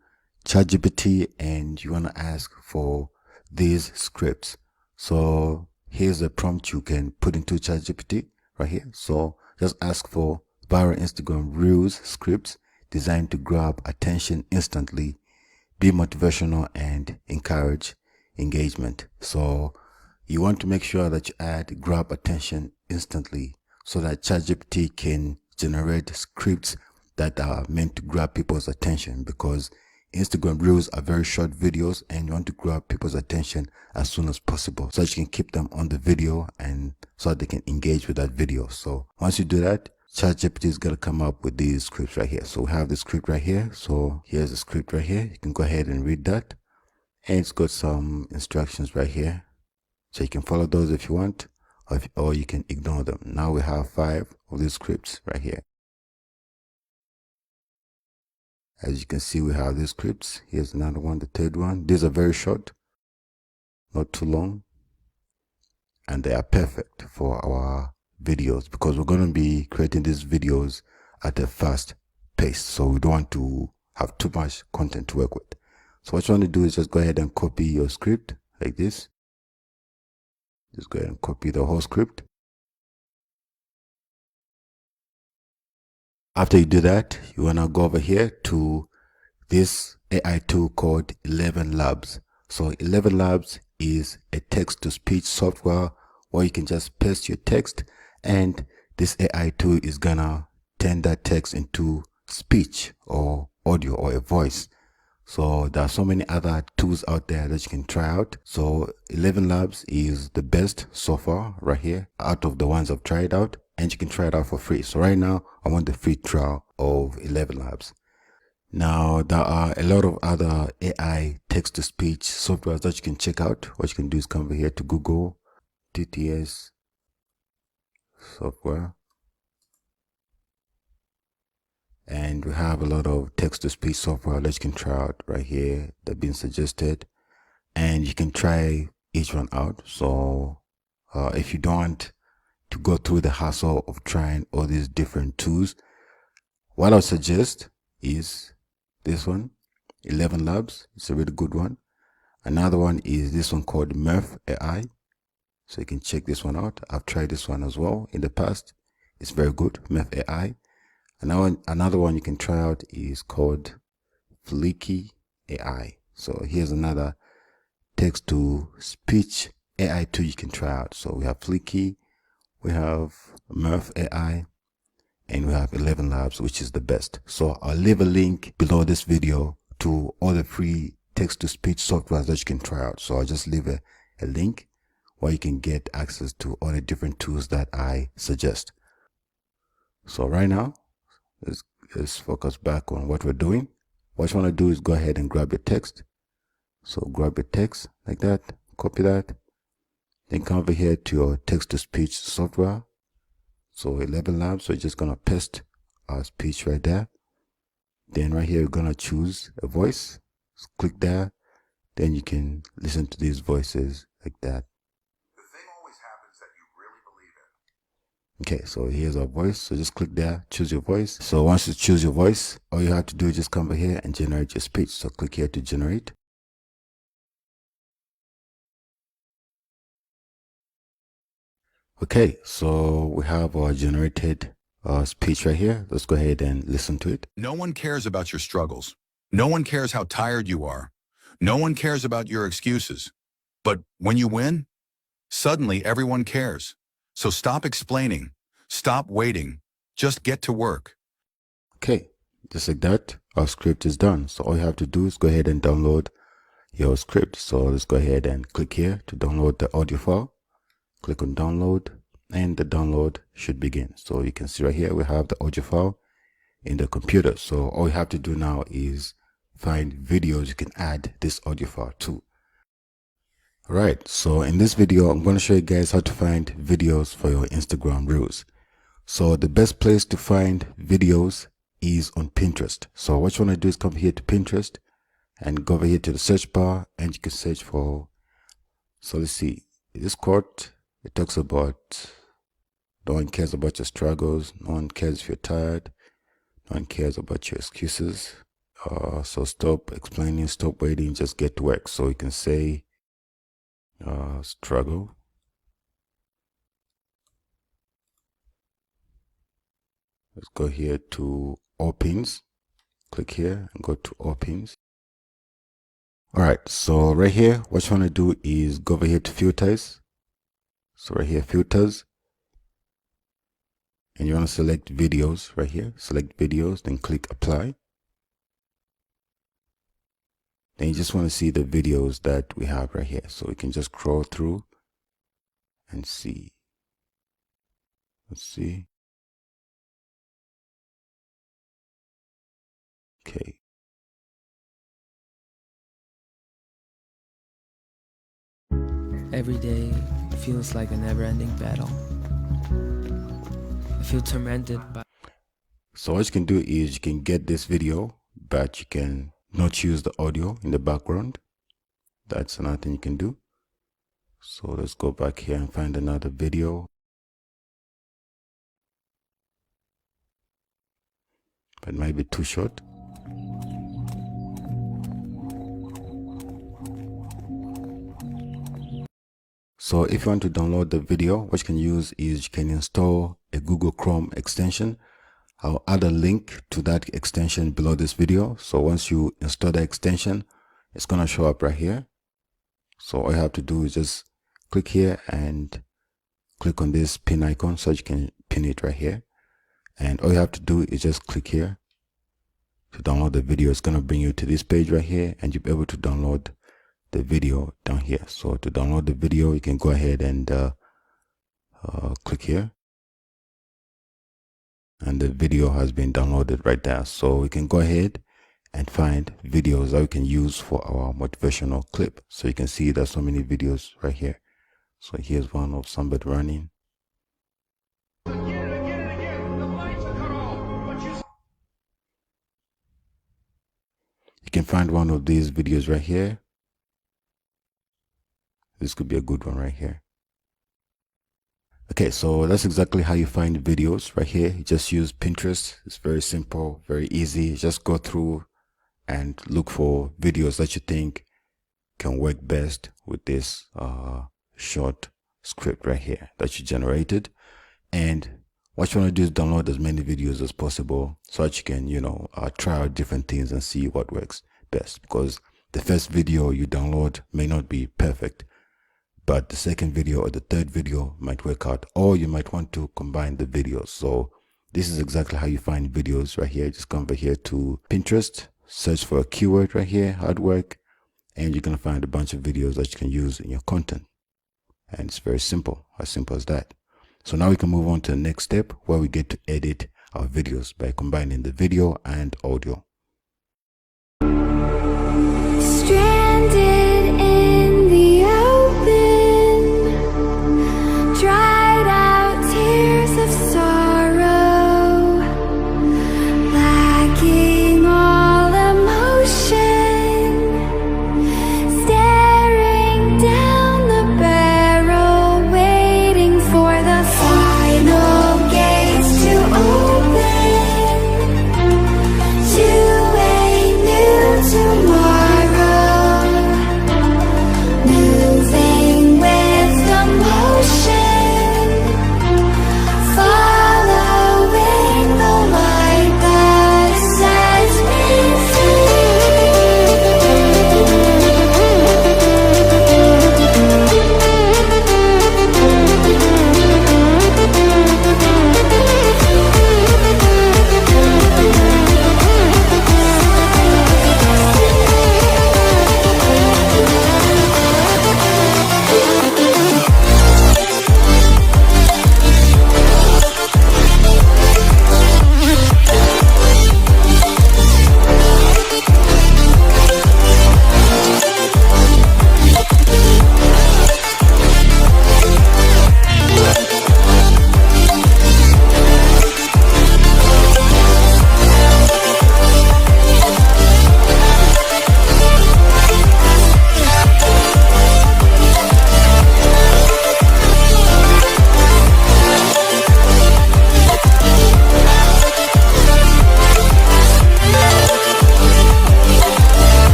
ChatGPT and you want to ask for these scripts. So here's a prompt you can put into ChatGPT right here. So just ask for viral Instagram reels scripts designed to grab attention instantly, be motivational, and encourage engagement. So you want to make sure that you add grab attention instantly so that ChatGPT can generate scripts that are meant to grab people's attention, because Instagram reels are very short videos and you want to grab people's attention as soon as possible so that you can keep them on the video and so that they can engage with that video. So once you do that, ChatGPT is going to come up with these scripts right here. So we have the script right here. So here's the script right here. You can go ahead and read that. And it's got some instructions right here. So you can follow those if you want, or you can ignore them. Now we have 5 of these scripts right here. As you can see, we have these scripts. Here's another one, the third one. These are very short, not too long, and they are perfect for our videos, because we're going to be creating these videos at a fast pace. So we don't want to have too much content to work with. So what you want to do is just go ahead and copy your script like this. Just go ahead and copy the whole script. After you do that, you want to go over here to this AI tool called 11 Labs. So 11 Labs is a text-to-speech software where you can just paste your text, and this AI tool is gonna turn that text into speech or audio or a voice. So there are so many other tools out there that you can try out. So 11 Labs is the best so far right here out of the ones I've tried out, and you can try it out for free. So right now I want the free trial of 11 Labs. Now there are a lot of other AI text-to-speech softwares that you can check out. What you can do is come over here to Google TTS software, and we have a lot of text-to-speech software that you can try out right here that have been suggested, and you can try each one out. So if you don't want to go through the hassle of trying all these different tools, what I would suggest is this one, 11 Labs. It's a really good one. Another one is this one called Murph AI. So you can check this one out. I've tried this one as well in the past. It's very good, Murph AI. Another one you can try out is called Fleeky AI. So here's another text-to-speech AI tool you can try out. So we have Fleeky, we have Murph AI, and we have 11 Labs, which is the best. So I'll leave a link below this video to all the free text-to-speech software that you can try out. So I'll just leave a link where you can get access to all the different tools that I suggest. So right now, let's focus back on what we're doing. What you want to do is go ahead and grab your text. So grab your text like that, copy that, then come over here to your text-to-speech software. So 11 Labs, so you're just gonna paste our speech right there. Then right here, you're gonna choose a voice. Just click there. Then you can listen to these voices like that. The thing always happens that you really believe in. Okay, so here's our voice. So just click there, choose your voice. So once you choose your voice, all you have to do is just come over here and generate your speech. So click here to generate. Okay, so we have our generated speech right here. Let's go ahead and listen to it. No one cares about your struggles. No one cares how tired you are. No one cares about your excuses. But when you win, suddenly everyone cares. So stop explaining. Stop waiting. Just get to work. Okay, just like that, our script is done. So all you have to do is go ahead and download your script. So let's go ahead and click here to download the audio file. Click on download, and the download should begin. So you can see right here we have the audio file in the computer. So all you have to do now is find videos you can add this audio file to. Alright, so in this video I'm going to show you guys how to find videos for your Instagram Reels. So the best place to find videos is on Pinterest. So what you want to do is come here to Pinterest and go over here to the search bar, and you can search for, so let's see, this quote. It talks about no one cares about your struggles, no one cares if you're tired, no one cares about your excuses. So stop explaining, stop waiting, just get to work. So you can say struggle. Let's go here to all pins. Click here and go to all pins. Alright, so right here, what you want to do is go over here to filters. So right here, filters, and you want to select videos right here. Select videos, then click apply. Then you just want to see the videos that we have right here. So we can just scroll through and see. Let's see. Okay. Every day feels like a never-ending battle. I feel tormented by... So what you can do is you can get this video, but you can not use the audio in the background. That's another thing you can do. So let's go back here and find another video. It might be too short. So if you want to download the video, what you can use is you can install a Google Chrome extension. I'll add a link to that extension below this video. So once you install the extension, it's going to show up right here. So all you have to do is just click here and click on this pin icon so you can pin it right here. And all you have to do is just click here to download the video. It's going to bring you to this page right here, and you'll be able to download the video down here. So to download the video, you can go ahead and click here, and the video has been downloaded right there. So we can go ahead and find videos that we can use for our motivational clip. So you can see there's so many videos right here. So here's one of somebody running. You can find one of these videos right here. This could be a good one right here. Okay, so that's exactly how you find videos right here. You just use Pinterest. It's very simple, very easy. Just go through and look for videos that you think can work best with this short script right here that you generated. And what you want to do is download as many videos as possible so that you can, try out different things and see what works best. Because the first video you download may not be perfect, but the second video or the third video might work out, or you might want to combine the videos. So this is exactly how you find videos right here. Just come over here to Pinterest, search for a keyword right here, hard work, and you're going to find a bunch of videos that you can use in your content. And it's very simple, as simple as that. So now we can move on to the next step, where we get to edit our videos by combining the video and audio. Stranded in the open, dried out tears of sorrow, lacking all emotion, staring down the barrel, waiting for the final gates to open to a new tomorrow, moving with the motion, following the light that sets me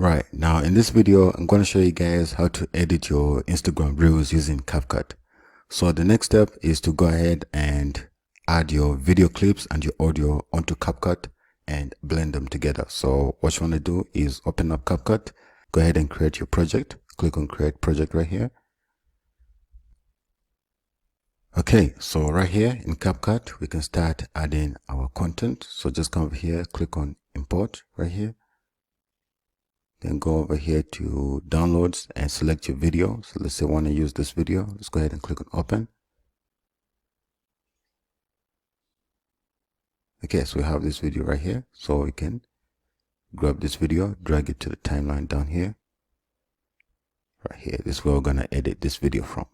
Right, now in this video, I'm going to show you guys how to edit your Instagram Reels using CapCut. So the next step is to go ahead and add your video clips and your audio onto CapCut and blend them together. So what you want to do is open up CapCut, go ahead and create your project. Click on create project right here. Okay, so right here in CapCut, we can start adding our content. So just come over here, click on import right here. Then go over here to downloads and select your video. So let's say I want to use this video. Let's go ahead and click on open. Okay, so we have this video right here. So we can grab this video, drag it to the timeline down here. right here. This is where we're gonna edit this video from.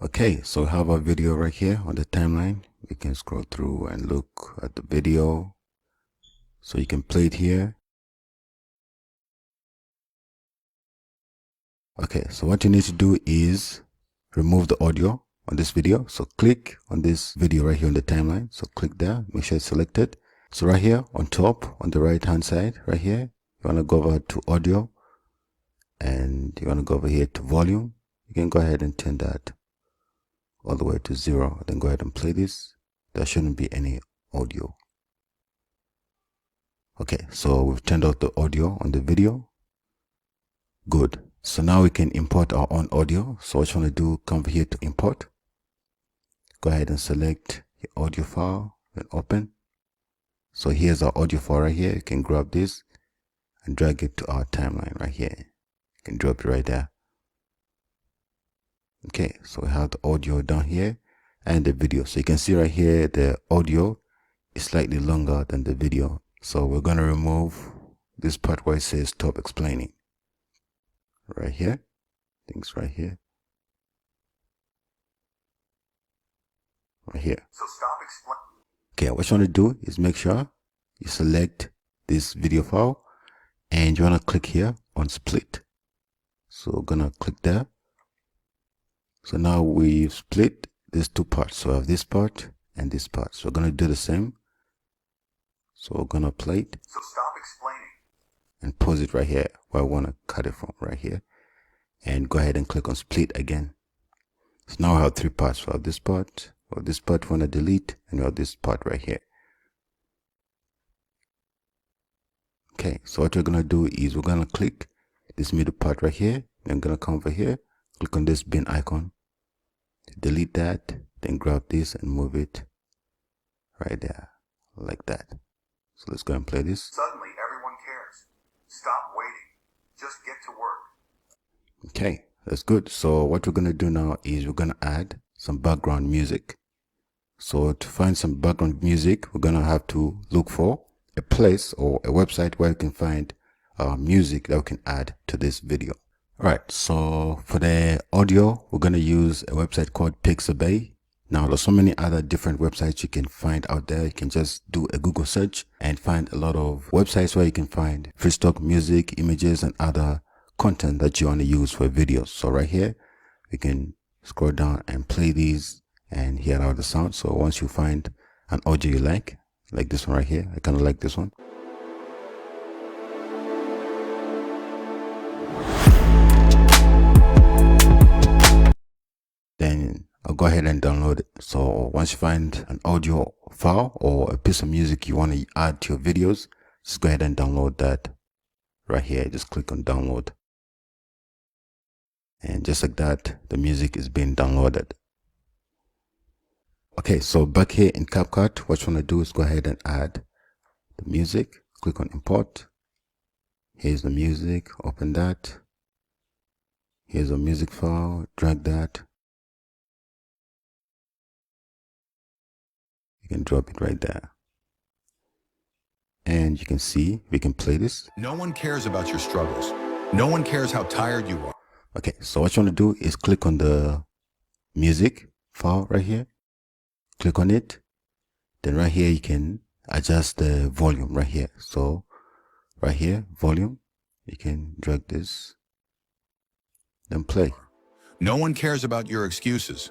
Okay, so we have our video right here on the timeline. We can scroll through and look at the video. So you can play it here. Okay, so what you need to do is remove the audio on this video. So click on this video right here on the timeline. So click there, make sure it's selected. So right here on top, on the right hand side, right here, you want to go over to audio and you want to go over here to volume. You can go ahead and turn that all the way to 0. Then go ahead and play this. There shouldn't be any audio. Okay, so we've turned off the audio on the video. Good. So now we can import our own audio. So what you want to do, come over here to import. Go ahead and select your audio file and open. So here's our audio file right here. You can grab this and drag it to our timeline right here. You can drop it right there. Okay, so we have the audio down here and the video. So you can see right here the audio is slightly longer than the video. So we're going to remove this part where it says stop explaining. Right here, things right here, right here. So stop explaining. Okay, what you want to do is make sure you select this video file and you want to click here on split. So we're gonna click there. So now we've split these two parts. So I have this part and this part. So we're gonna do the same. So we're gonna play it. So stop explaining. And pause it right here where I want to cut it from, right here, and go ahead and click on split again. So now I have three parts. So I have this part, or this part I want to delete, and I have this part right here. Okay, so what we're gonna do is we're gonna click this middle part right here, then I'm gonna come over here, click on this bin icon, delete that, then grab this and move it right there, like that. So let's go and play this. Suddenly everyone cares. Stop waiting. Just get to work. Okay, that's good. So what we're going to do now is we're going to add some background music. So to find some background music, we're going to have to look for a place or a website where you can find music that we can add to this video. All right, so for the audio, we're going to use a website called Pixabay. Now, there's so many other different websites you can find out there. You can just do a Google search and find a lot of websites where you can find free stock music, images, and other content that you want to use for videos. So right here, we can scroll down and play these and hear out the sound. So once you find an audio you like this one right here, I kind of like this one. Then I'll go ahead and download it. So once you find an audio file or a piece of music you want to add to your videos, just go ahead and download that right here. Just click on download. And just like that, the music is being downloaded. Okay, so back here in CapCut, what you want to do is go ahead and add the music. Click on import. Here's the music, open that. Here's a music file, drag that. You can drop it right there. And you can see, we can play this. No one cares about your struggles. No one cares how tired you are. Okay, so what you want to do is click on the music file right here. Click on it. Then right here, you can adjust the volume right here. So right here, volume, you can drag this, then play. No one cares about your excuses.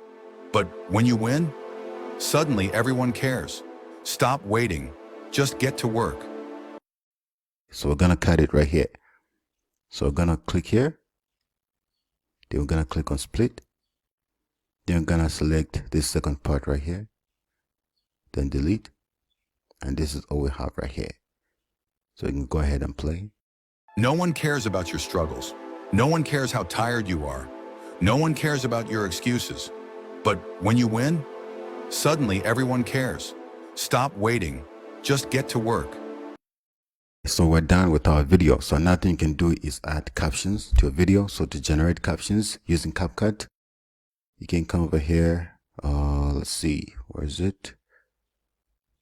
But when you win, suddenly everyone cares. Stop waiting. Just get to work. So we're going to cut it right here. So we're going to click here. Then we're going to click on split. Then we're going to select this second part right here. Then delete. And this is all we have right here. So you can go ahead and play. No one cares about your struggles. No one cares how tired you are. No one cares about your excuses. But when you win, suddenly everyone cares. Stop waiting. Just get to work. So we're done with our video. So another thing you can do is add captions to a video. So to generate captions using CapCut, you can come over here. Let's see, where is it?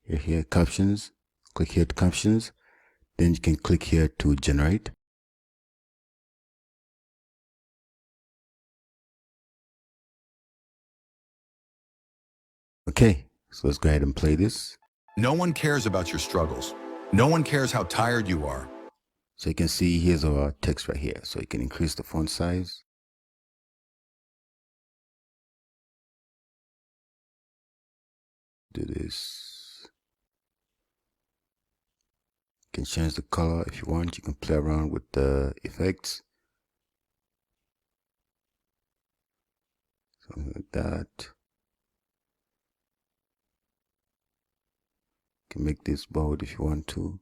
You're here, captions. Click here to captions. Then you can click here to generate. Okay, so let's go ahead and play this. No one cares about your struggles. No one cares how tired you are. So you can see here's our text right here. So you can increase the font size. Do this. You can change the color if you want. You can play around with the effects. Something like that. You can make this bold if you want to.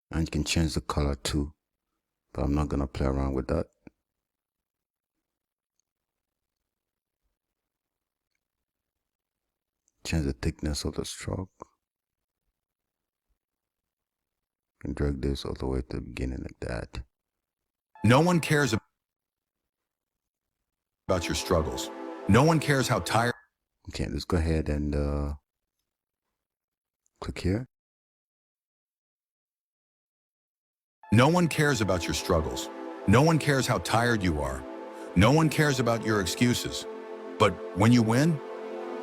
And you can change the color too. But I'm not going to play around with that. Change the thickness of the stroke. And drag this all the way to the beginning like that. No one cares about your struggles. No one cares how tired. Okay, let's go ahead and click here. No one cares about your struggles. No one cares how tired you are. No one cares about your excuses. But when you win,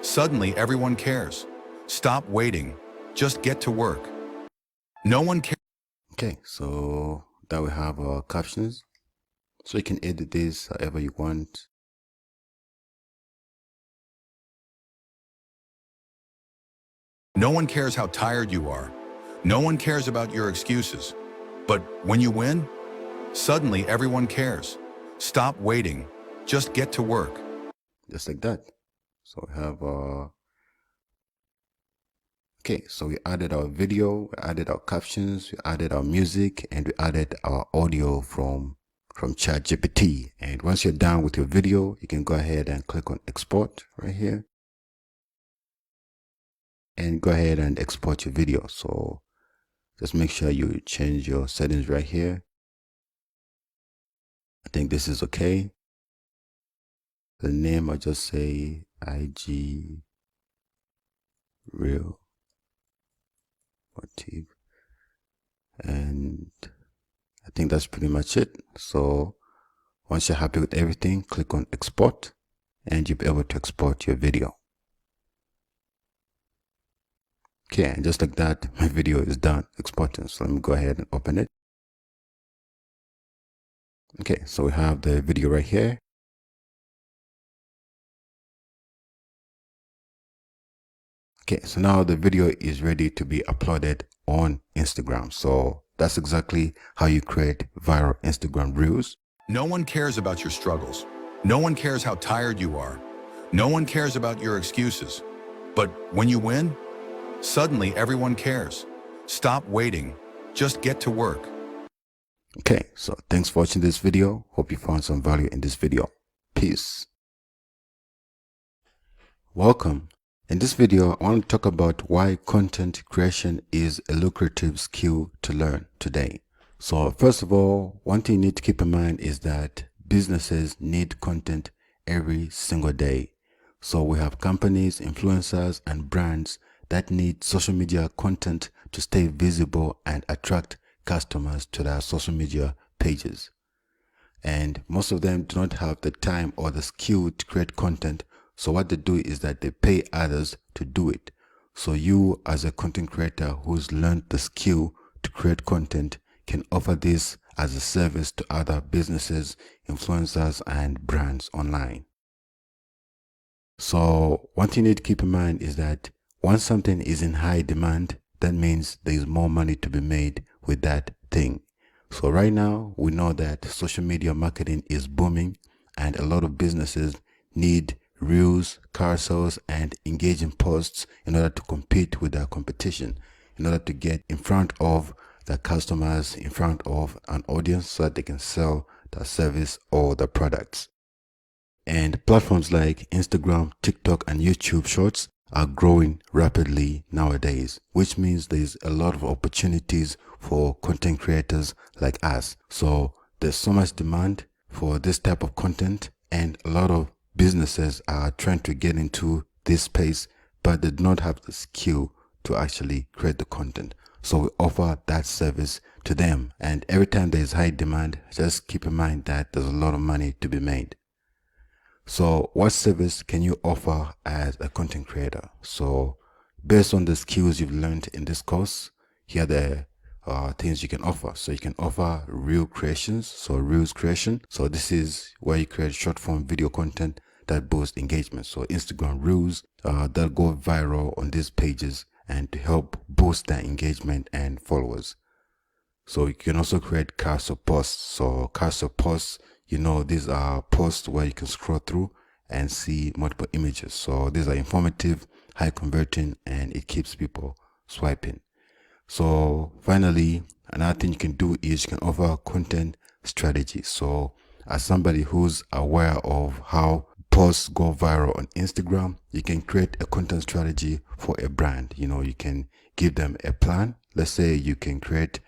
suddenly everyone cares. Stop waiting. Just get to work. No one cares. Okay, so that we have our captions. So you can edit this however you want. No one cares how tired you are. No one cares about your excuses. But when you win, suddenly everyone cares. Stop waiting. Just get to work. Just like that. So we have okay, so we added our video, we added our captions, we added our music, and we added our audio from ChatGPT. And once you're done with your video, you can go ahead and click on export right here. And go ahead and export your video. So just make sure you change your settings right here. I think this is okay. The name, I'll just say IG Real Motif. And I think that's pretty much it. So once you're happy with everything, click on export and you'll be able to export your video. Okay, and just like that, my video is done exporting. So let me go ahead and open it. Okay, so we have the video right here. Okay, so now the video is ready to be uploaded on Instagram. So that's exactly how you create viral Instagram reels. No one cares about your struggles. No one cares how tired you are. No one cares about your excuses. But when you win, suddenly everyone cares. Stop waiting. Just get to work. Okay, so thanks for watching this video. Hope you found some value in this video. Peace. Welcome. In this video, I want to talk about why content creation is a lucrative skill to learn today. So first of all, one thing you need to keep in mind is that businesses need content every single day. So we have companies, influencers, and brands that need social media content to stay visible and attract customers to their social media pages. And most of them do not have the time or the skill to create content. So what they do is that they pay others to do it. So you, as a content creator who's learned the skill to create content, can offer this as a service to other businesses, influencers, and brands online. So one thing you need to keep in mind is that once something is in high demand, that means there is more money to be made with that thing. So right now, we know that social media marketing is booming and a lot of businesses need reels, carousels, and engaging posts in order to compete with their competition, in order to get in front of the customers, in front of an audience so that they can sell their service or the products. And platforms like Instagram, TikTok, and YouTube Shorts are growing rapidly nowadays, which means there's a lot of opportunities for content creators like us. So there's so much demand for this type of content, and a lot of businesses are trying to get into this space, but they do not have the skill to actually create the content. So we offer that service to them. And every time there's high demand, just keep in mind that there's a lot of money to be made. So what service can you offer as a content creator? So based on the skills you've learned in this course, here are the things you can offer. So you can offer reel creations, so reels creation. So this is where you create short form video content that boosts engagement. So Instagram reels that go viral on these pages and to help boost their engagement and followers. So you can also create carousel posts. So carousel posts, you know, these are posts where you can scroll through and see multiple images. So these are informative, high converting, and it keeps people swiping. So finally, another thing you can do is you can offer content strategy. So as somebody who's aware of how posts go viral on Instagram, you can create a content strategy for a brand. You know, you can give them a plan. Let's say you can create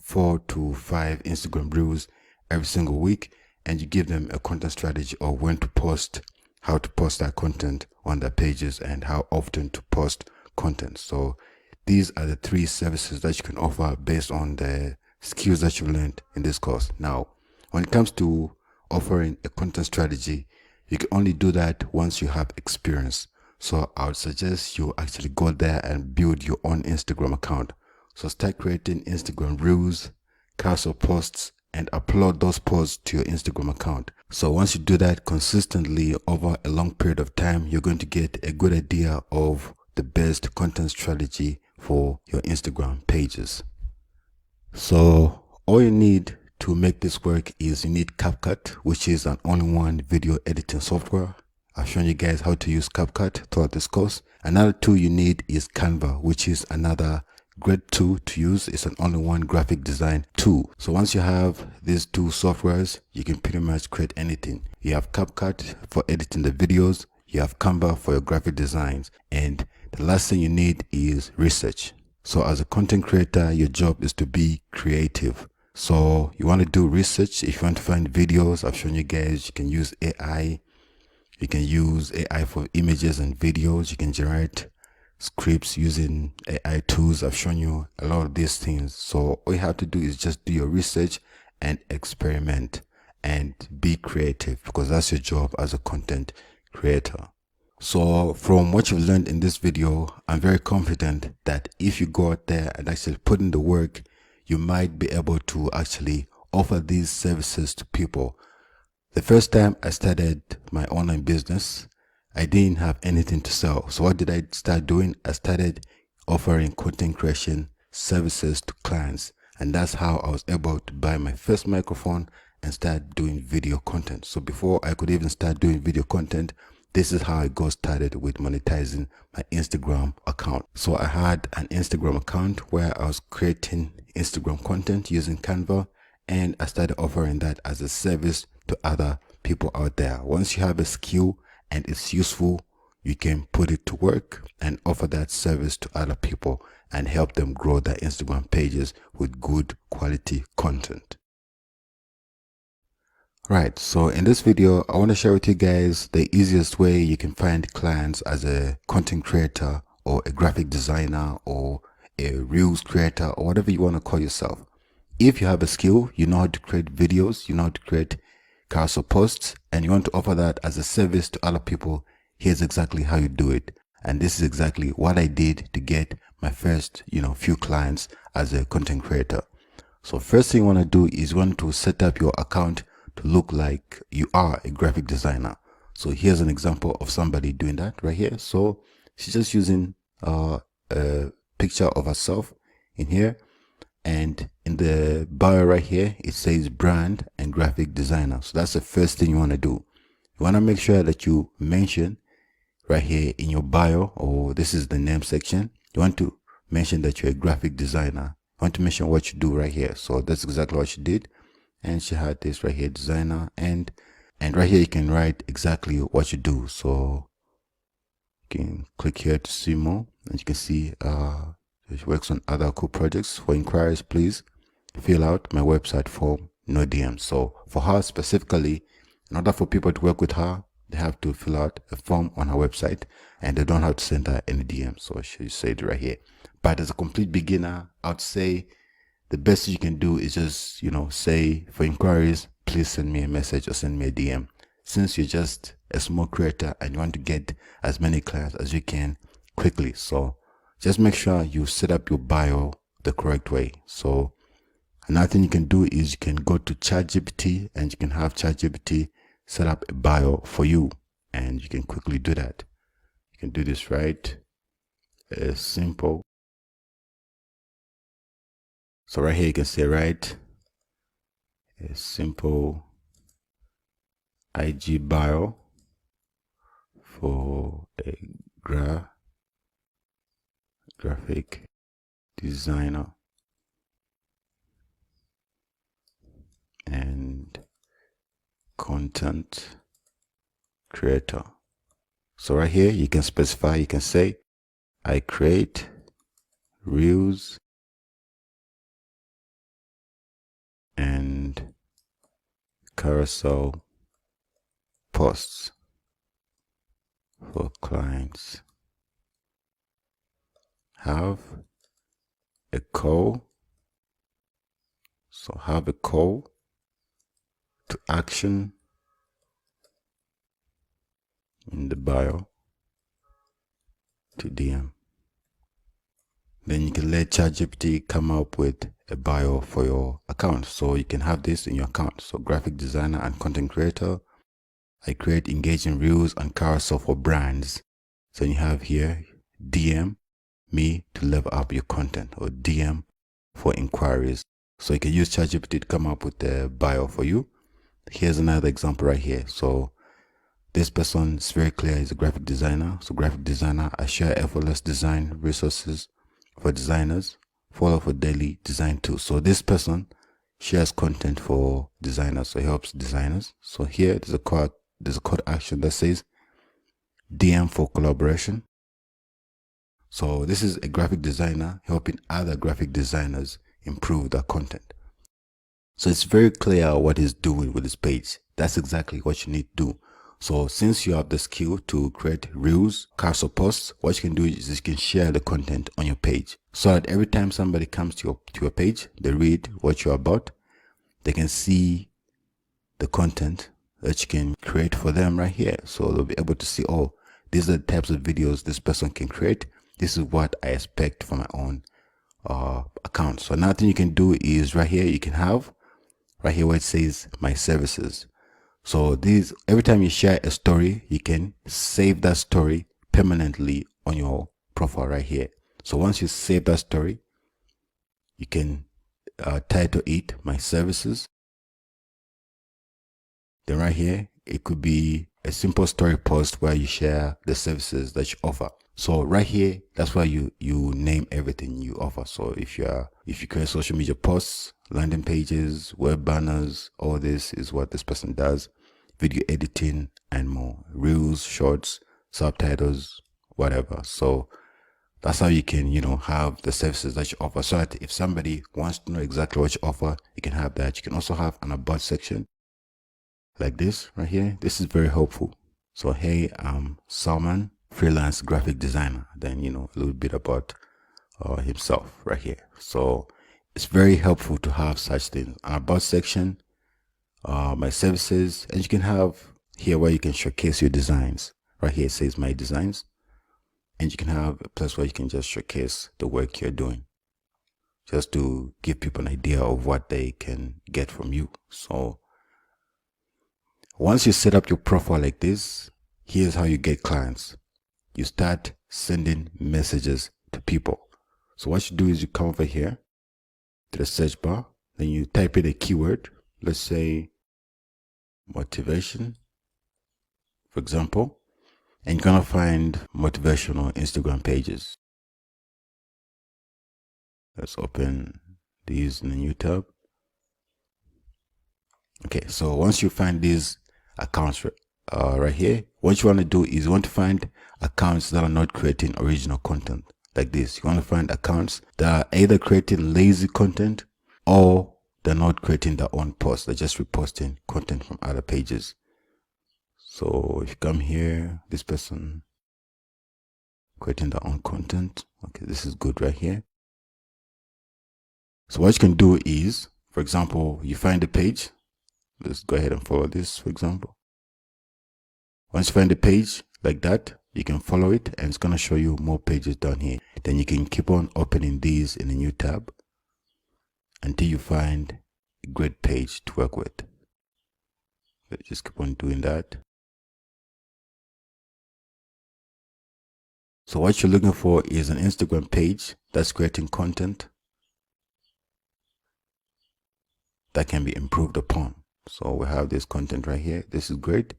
4 to 5 Instagram reels every single week, and you give them a content strategy of when to post, how to post that content on their pages, and how often to post content. So these are the 3 services that you can offer based on the skills that you've learned in this course. Now, when it comes to offering a content strategy, you can only do that once you have experience. So I would suggest you actually go there and build your own Instagram account. So start creating Instagram reels, carousel posts, and upload those posts to your Instagram account. So once you do that consistently over a long period of time, you're going to get a good idea of the best content strategy for your Instagram pages. So all you need to make this work is you need CapCut, which is an all-in-one video editing software. I've shown you guys how to use CapCut throughout this course. Another tool you need is Canva, which is another great tool to use. It's an all-in-one graphic design tool. So once you have these 2 softwares, you can pretty much create anything. You have CapCut for editing the videos, you have Canva for your graphic designs, and the last thing you need is research. So as a content creator, your job is to be creative. So you want to do research. If you want to find videos, I've shown you guys you can use AI. You can use AI for images and videos. You can generate scripts using AI tools. I've shown you a lot of these things. So all you have to do is just do your research and experiment and be creative, because that's your job as a content creator. So from what you've learned in this video, I'm very confident that if you go out there and actually put in the work, you might be able to actually offer these services to people. The first time I started my online business, I didn't have anything to sell. So what did I start doing? I started offering content creation services to clients. And that's how I was able to buy my first microphone and start doing video content. So before I could even start doing video content, this is how I got started with monetizing my Instagram account. So I had an Instagram account where I was creating Instagram content using Canva, and I started offering that as a service to other people out there. Once you have a skill and it's useful, you can put it to work and offer that service to other people and help them grow their Instagram pages with good quality content. Right, so in this video, I want to share with you guys the easiest way you can find clients as a content creator or a graphic designer or a reels creator or whatever you want to call yourself. If you have a skill, you know how to create videos, you know how to create carousel posts, and you want to offer that as a service to other people, here's exactly how you do it. And this is exactly what I did to get my first, few clients as a content creator. So first thing you want to do is you want to set up your account to look like you are a graphic designer. So here's an example of somebody doing that right here. So she's just using a picture of herself in here, and in the bio right here it says brand and graphic designer. So that's the first thing you want to do. You want to make sure that you mention right here in your bio, or this is the name section, you want to mention that you're a graphic designer. You want to mention what you do right here. So that's exactly what she did. And she had this right here, designer, and right here you can write exactly what you do. So you can click here to see more, and you can see she works on other cool projects. For inquiries, please fill out my website form, no DM. So for her specifically, in order for people to work with her, they have to fill out a form on her website, and they don't have to send her any DM. So she said right here. But as a complete beginner, I would say the best you can do is just, say for inquiries, please send me a message or send me a DM. since you're just a small creator and you want to get as many clients as you can quickly. So just make sure you set up your bio the correct way. So another thing you can do is you can go to ChatGPT and you can have ChatGPT set up a bio for you, and you can quickly do that. You can do this right. It's simple. So right here you can say write a simple IG bio for a graphic designer and content creator. So right here you can specify, you can say I create reels and carousel posts for clients. Have a call. So have a call to action in the bio to DM. Then you can let ChatGPT come up with a bio for your account. So you can have this in your account. So graphic designer and content creator. I create engaging reels and carousel for brands. So you have here DM me to level up your content, or DM for inquiries. So you can use ChatGPT to come up with the bio for you. Here's another example right here. So this person is very clear, he's a graphic designer. So graphic designer, I share effortless design resources for designers. Follow for daily design tools. So this person shares content for designers, so he helps designers. So here there's a call to action that says DM for collaboration. So this is a graphic designer helping other graphic designers improve their content. So it's very clear what he's doing with this page. That's exactly what you need to do. So since you have the skill to create reels, carousel posts, what you can do is you can share the content on your page, so that every time somebody comes to your page, they read what you're about, they can see the content that you can create for them right here. So they'll be able to see, oh, these are the types of videos this person can create. This is what I expect for my own account. So another thing you can do is right here, you can have right here where it says my services. So these, every time you share a story, you can save that story permanently on your profile right here. So once you save that story, you can title it my services. Then right here, it could be a simple story post where you share the services that you offer. So right here, that's why you name everything you offer. So if you create social media posts, landing pages, web banners, all this is what this person does. Video editing and more. Reels, shorts, subtitles, whatever. So that's how you can, have the services that you offer. So that if somebody wants to know exactly what you offer, you can have that. You can also have an about section like this right here. This is very helpful. So hey, I'm Salman, freelance graphic designer. Then a little bit about himself right here. So it's very helpful to have such things. An about section, my services, and you can have here where you can showcase your designs. Right here it says my designs, and you can have a place where you can just showcase the work you're doing, just to give people an idea of what they can get from you. So once you set up your profile like this, here's how you get clients. You start sending messages to people. So what you do is you come over here to the search bar, then you type in a keyword, let's say motivation, for example, and you're gonna find motivational Instagram pages. Let's open these in a new tab. Okay, so once you find these accounts right here, what you want to do is you want to find accounts that are not creating original content like this. You want to find accounts that are either creating lazy content or they're not creating their own posts. They're just reposting content from other pages. So if you come here, this person creating their own content. Okay, this is good right here. So what you can do is, for example, you find a page. Let's go ahead and follow this, for example. Once you find the page like that, you can follow it and it's going to show you more pages down here. Then you can keep on opening these in a new tab until you find a great page to work with. So just keep on doing that. So what you're looking for is an Instagram page that's creating content that can be improved upon. So we have this content right here. This is great.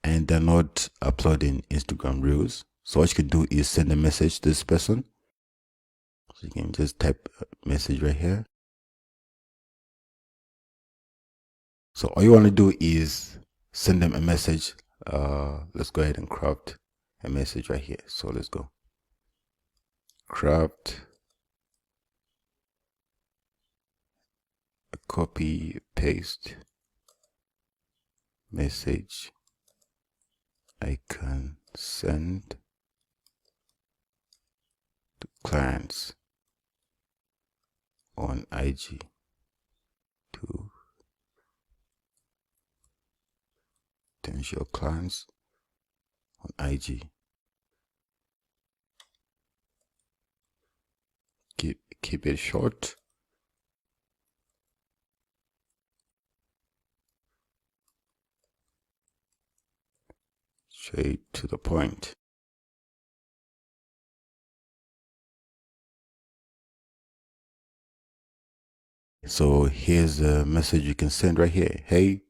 And they're not uploading Instagram Reels. So what you can do is send a message to this person. So you can just type a message right here. So all you want to do is send them a message. Let's go ahead and craft a message right here. So let's go. Craft a copy paste message I can send to clients on IG to potential clients on IG. Keep it short. Straight to the point. So here's a message you can send right here. Hey,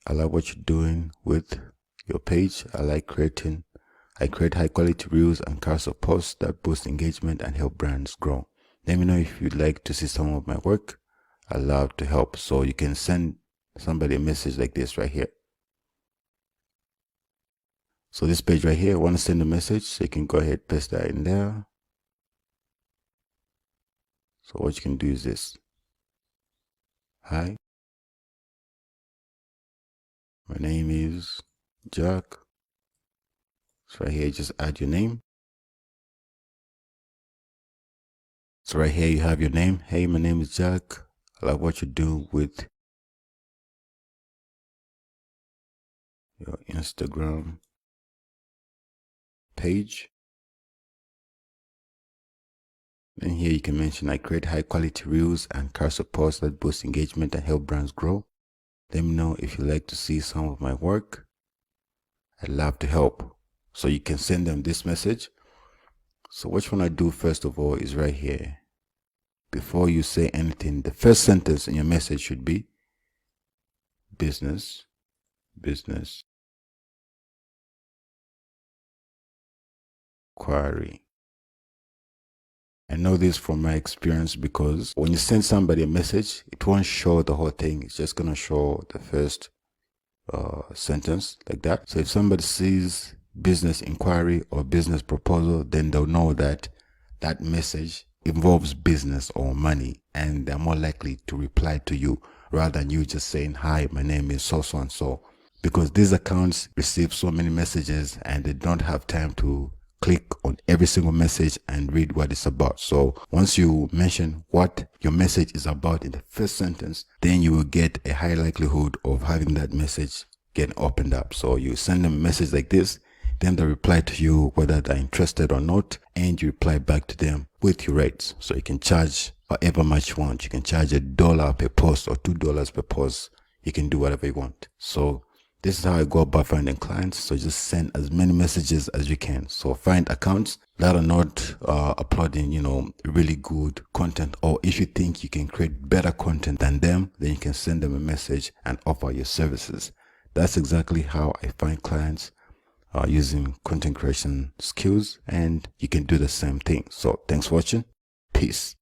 I like what you're doing with your page. I create high quality reels and carousel posts that boost engagement and help brands grow. Let me know if you'd like to see some of my work. I love to help. So you can send somebody a message like this right here. So this page right here, I want to send a message, so you can go ahead, paste that in there. So what you can do is this. Hi, my name is Jack. So right here, just add your name. So right here, you have your name. Hey, my name is Jack. I like what you do with your Instagram page. Then here you can mention I create high quality reels and carousel posts that boost engagement and help brands grow. Let me know if you'd like to see some of my work. I'd love to help. So you can send them this message. So what you want to do first of all is right here. Before you say anything, the first sentence in your message should be business query. I know this from my experience because when you send somebody a message, it won't show the whole thing. It's just going to show the first sentence like that. So if somebody sees business inquiry or business proposal, then they'll know that that message involves business or money, and they're more likely to reply to you rather than you just saying, hi, my name is so and so, because these accounts receive so many messages and they don't have time to click on every single message and read what it's about. So once you mention what your message is about in the first sentence, then you will get a high likelihood of having that message get opened up. So you send them a message like this, then they reply to you whether they're interested or not, and you reply back to them with your rates. So you can charge however much you want. You can charge $1 per post or $2 per post. You can do whatever you want. So this is how I go about finding clients. So just send as many messages as you can. So find accounts that are not uploading, really good content, or if you think you can create better content than them, then you can send them a message and offer your services. That's exactly how I find clients using content creation skills, and you can do the same thing. So thanks for watching. Peace.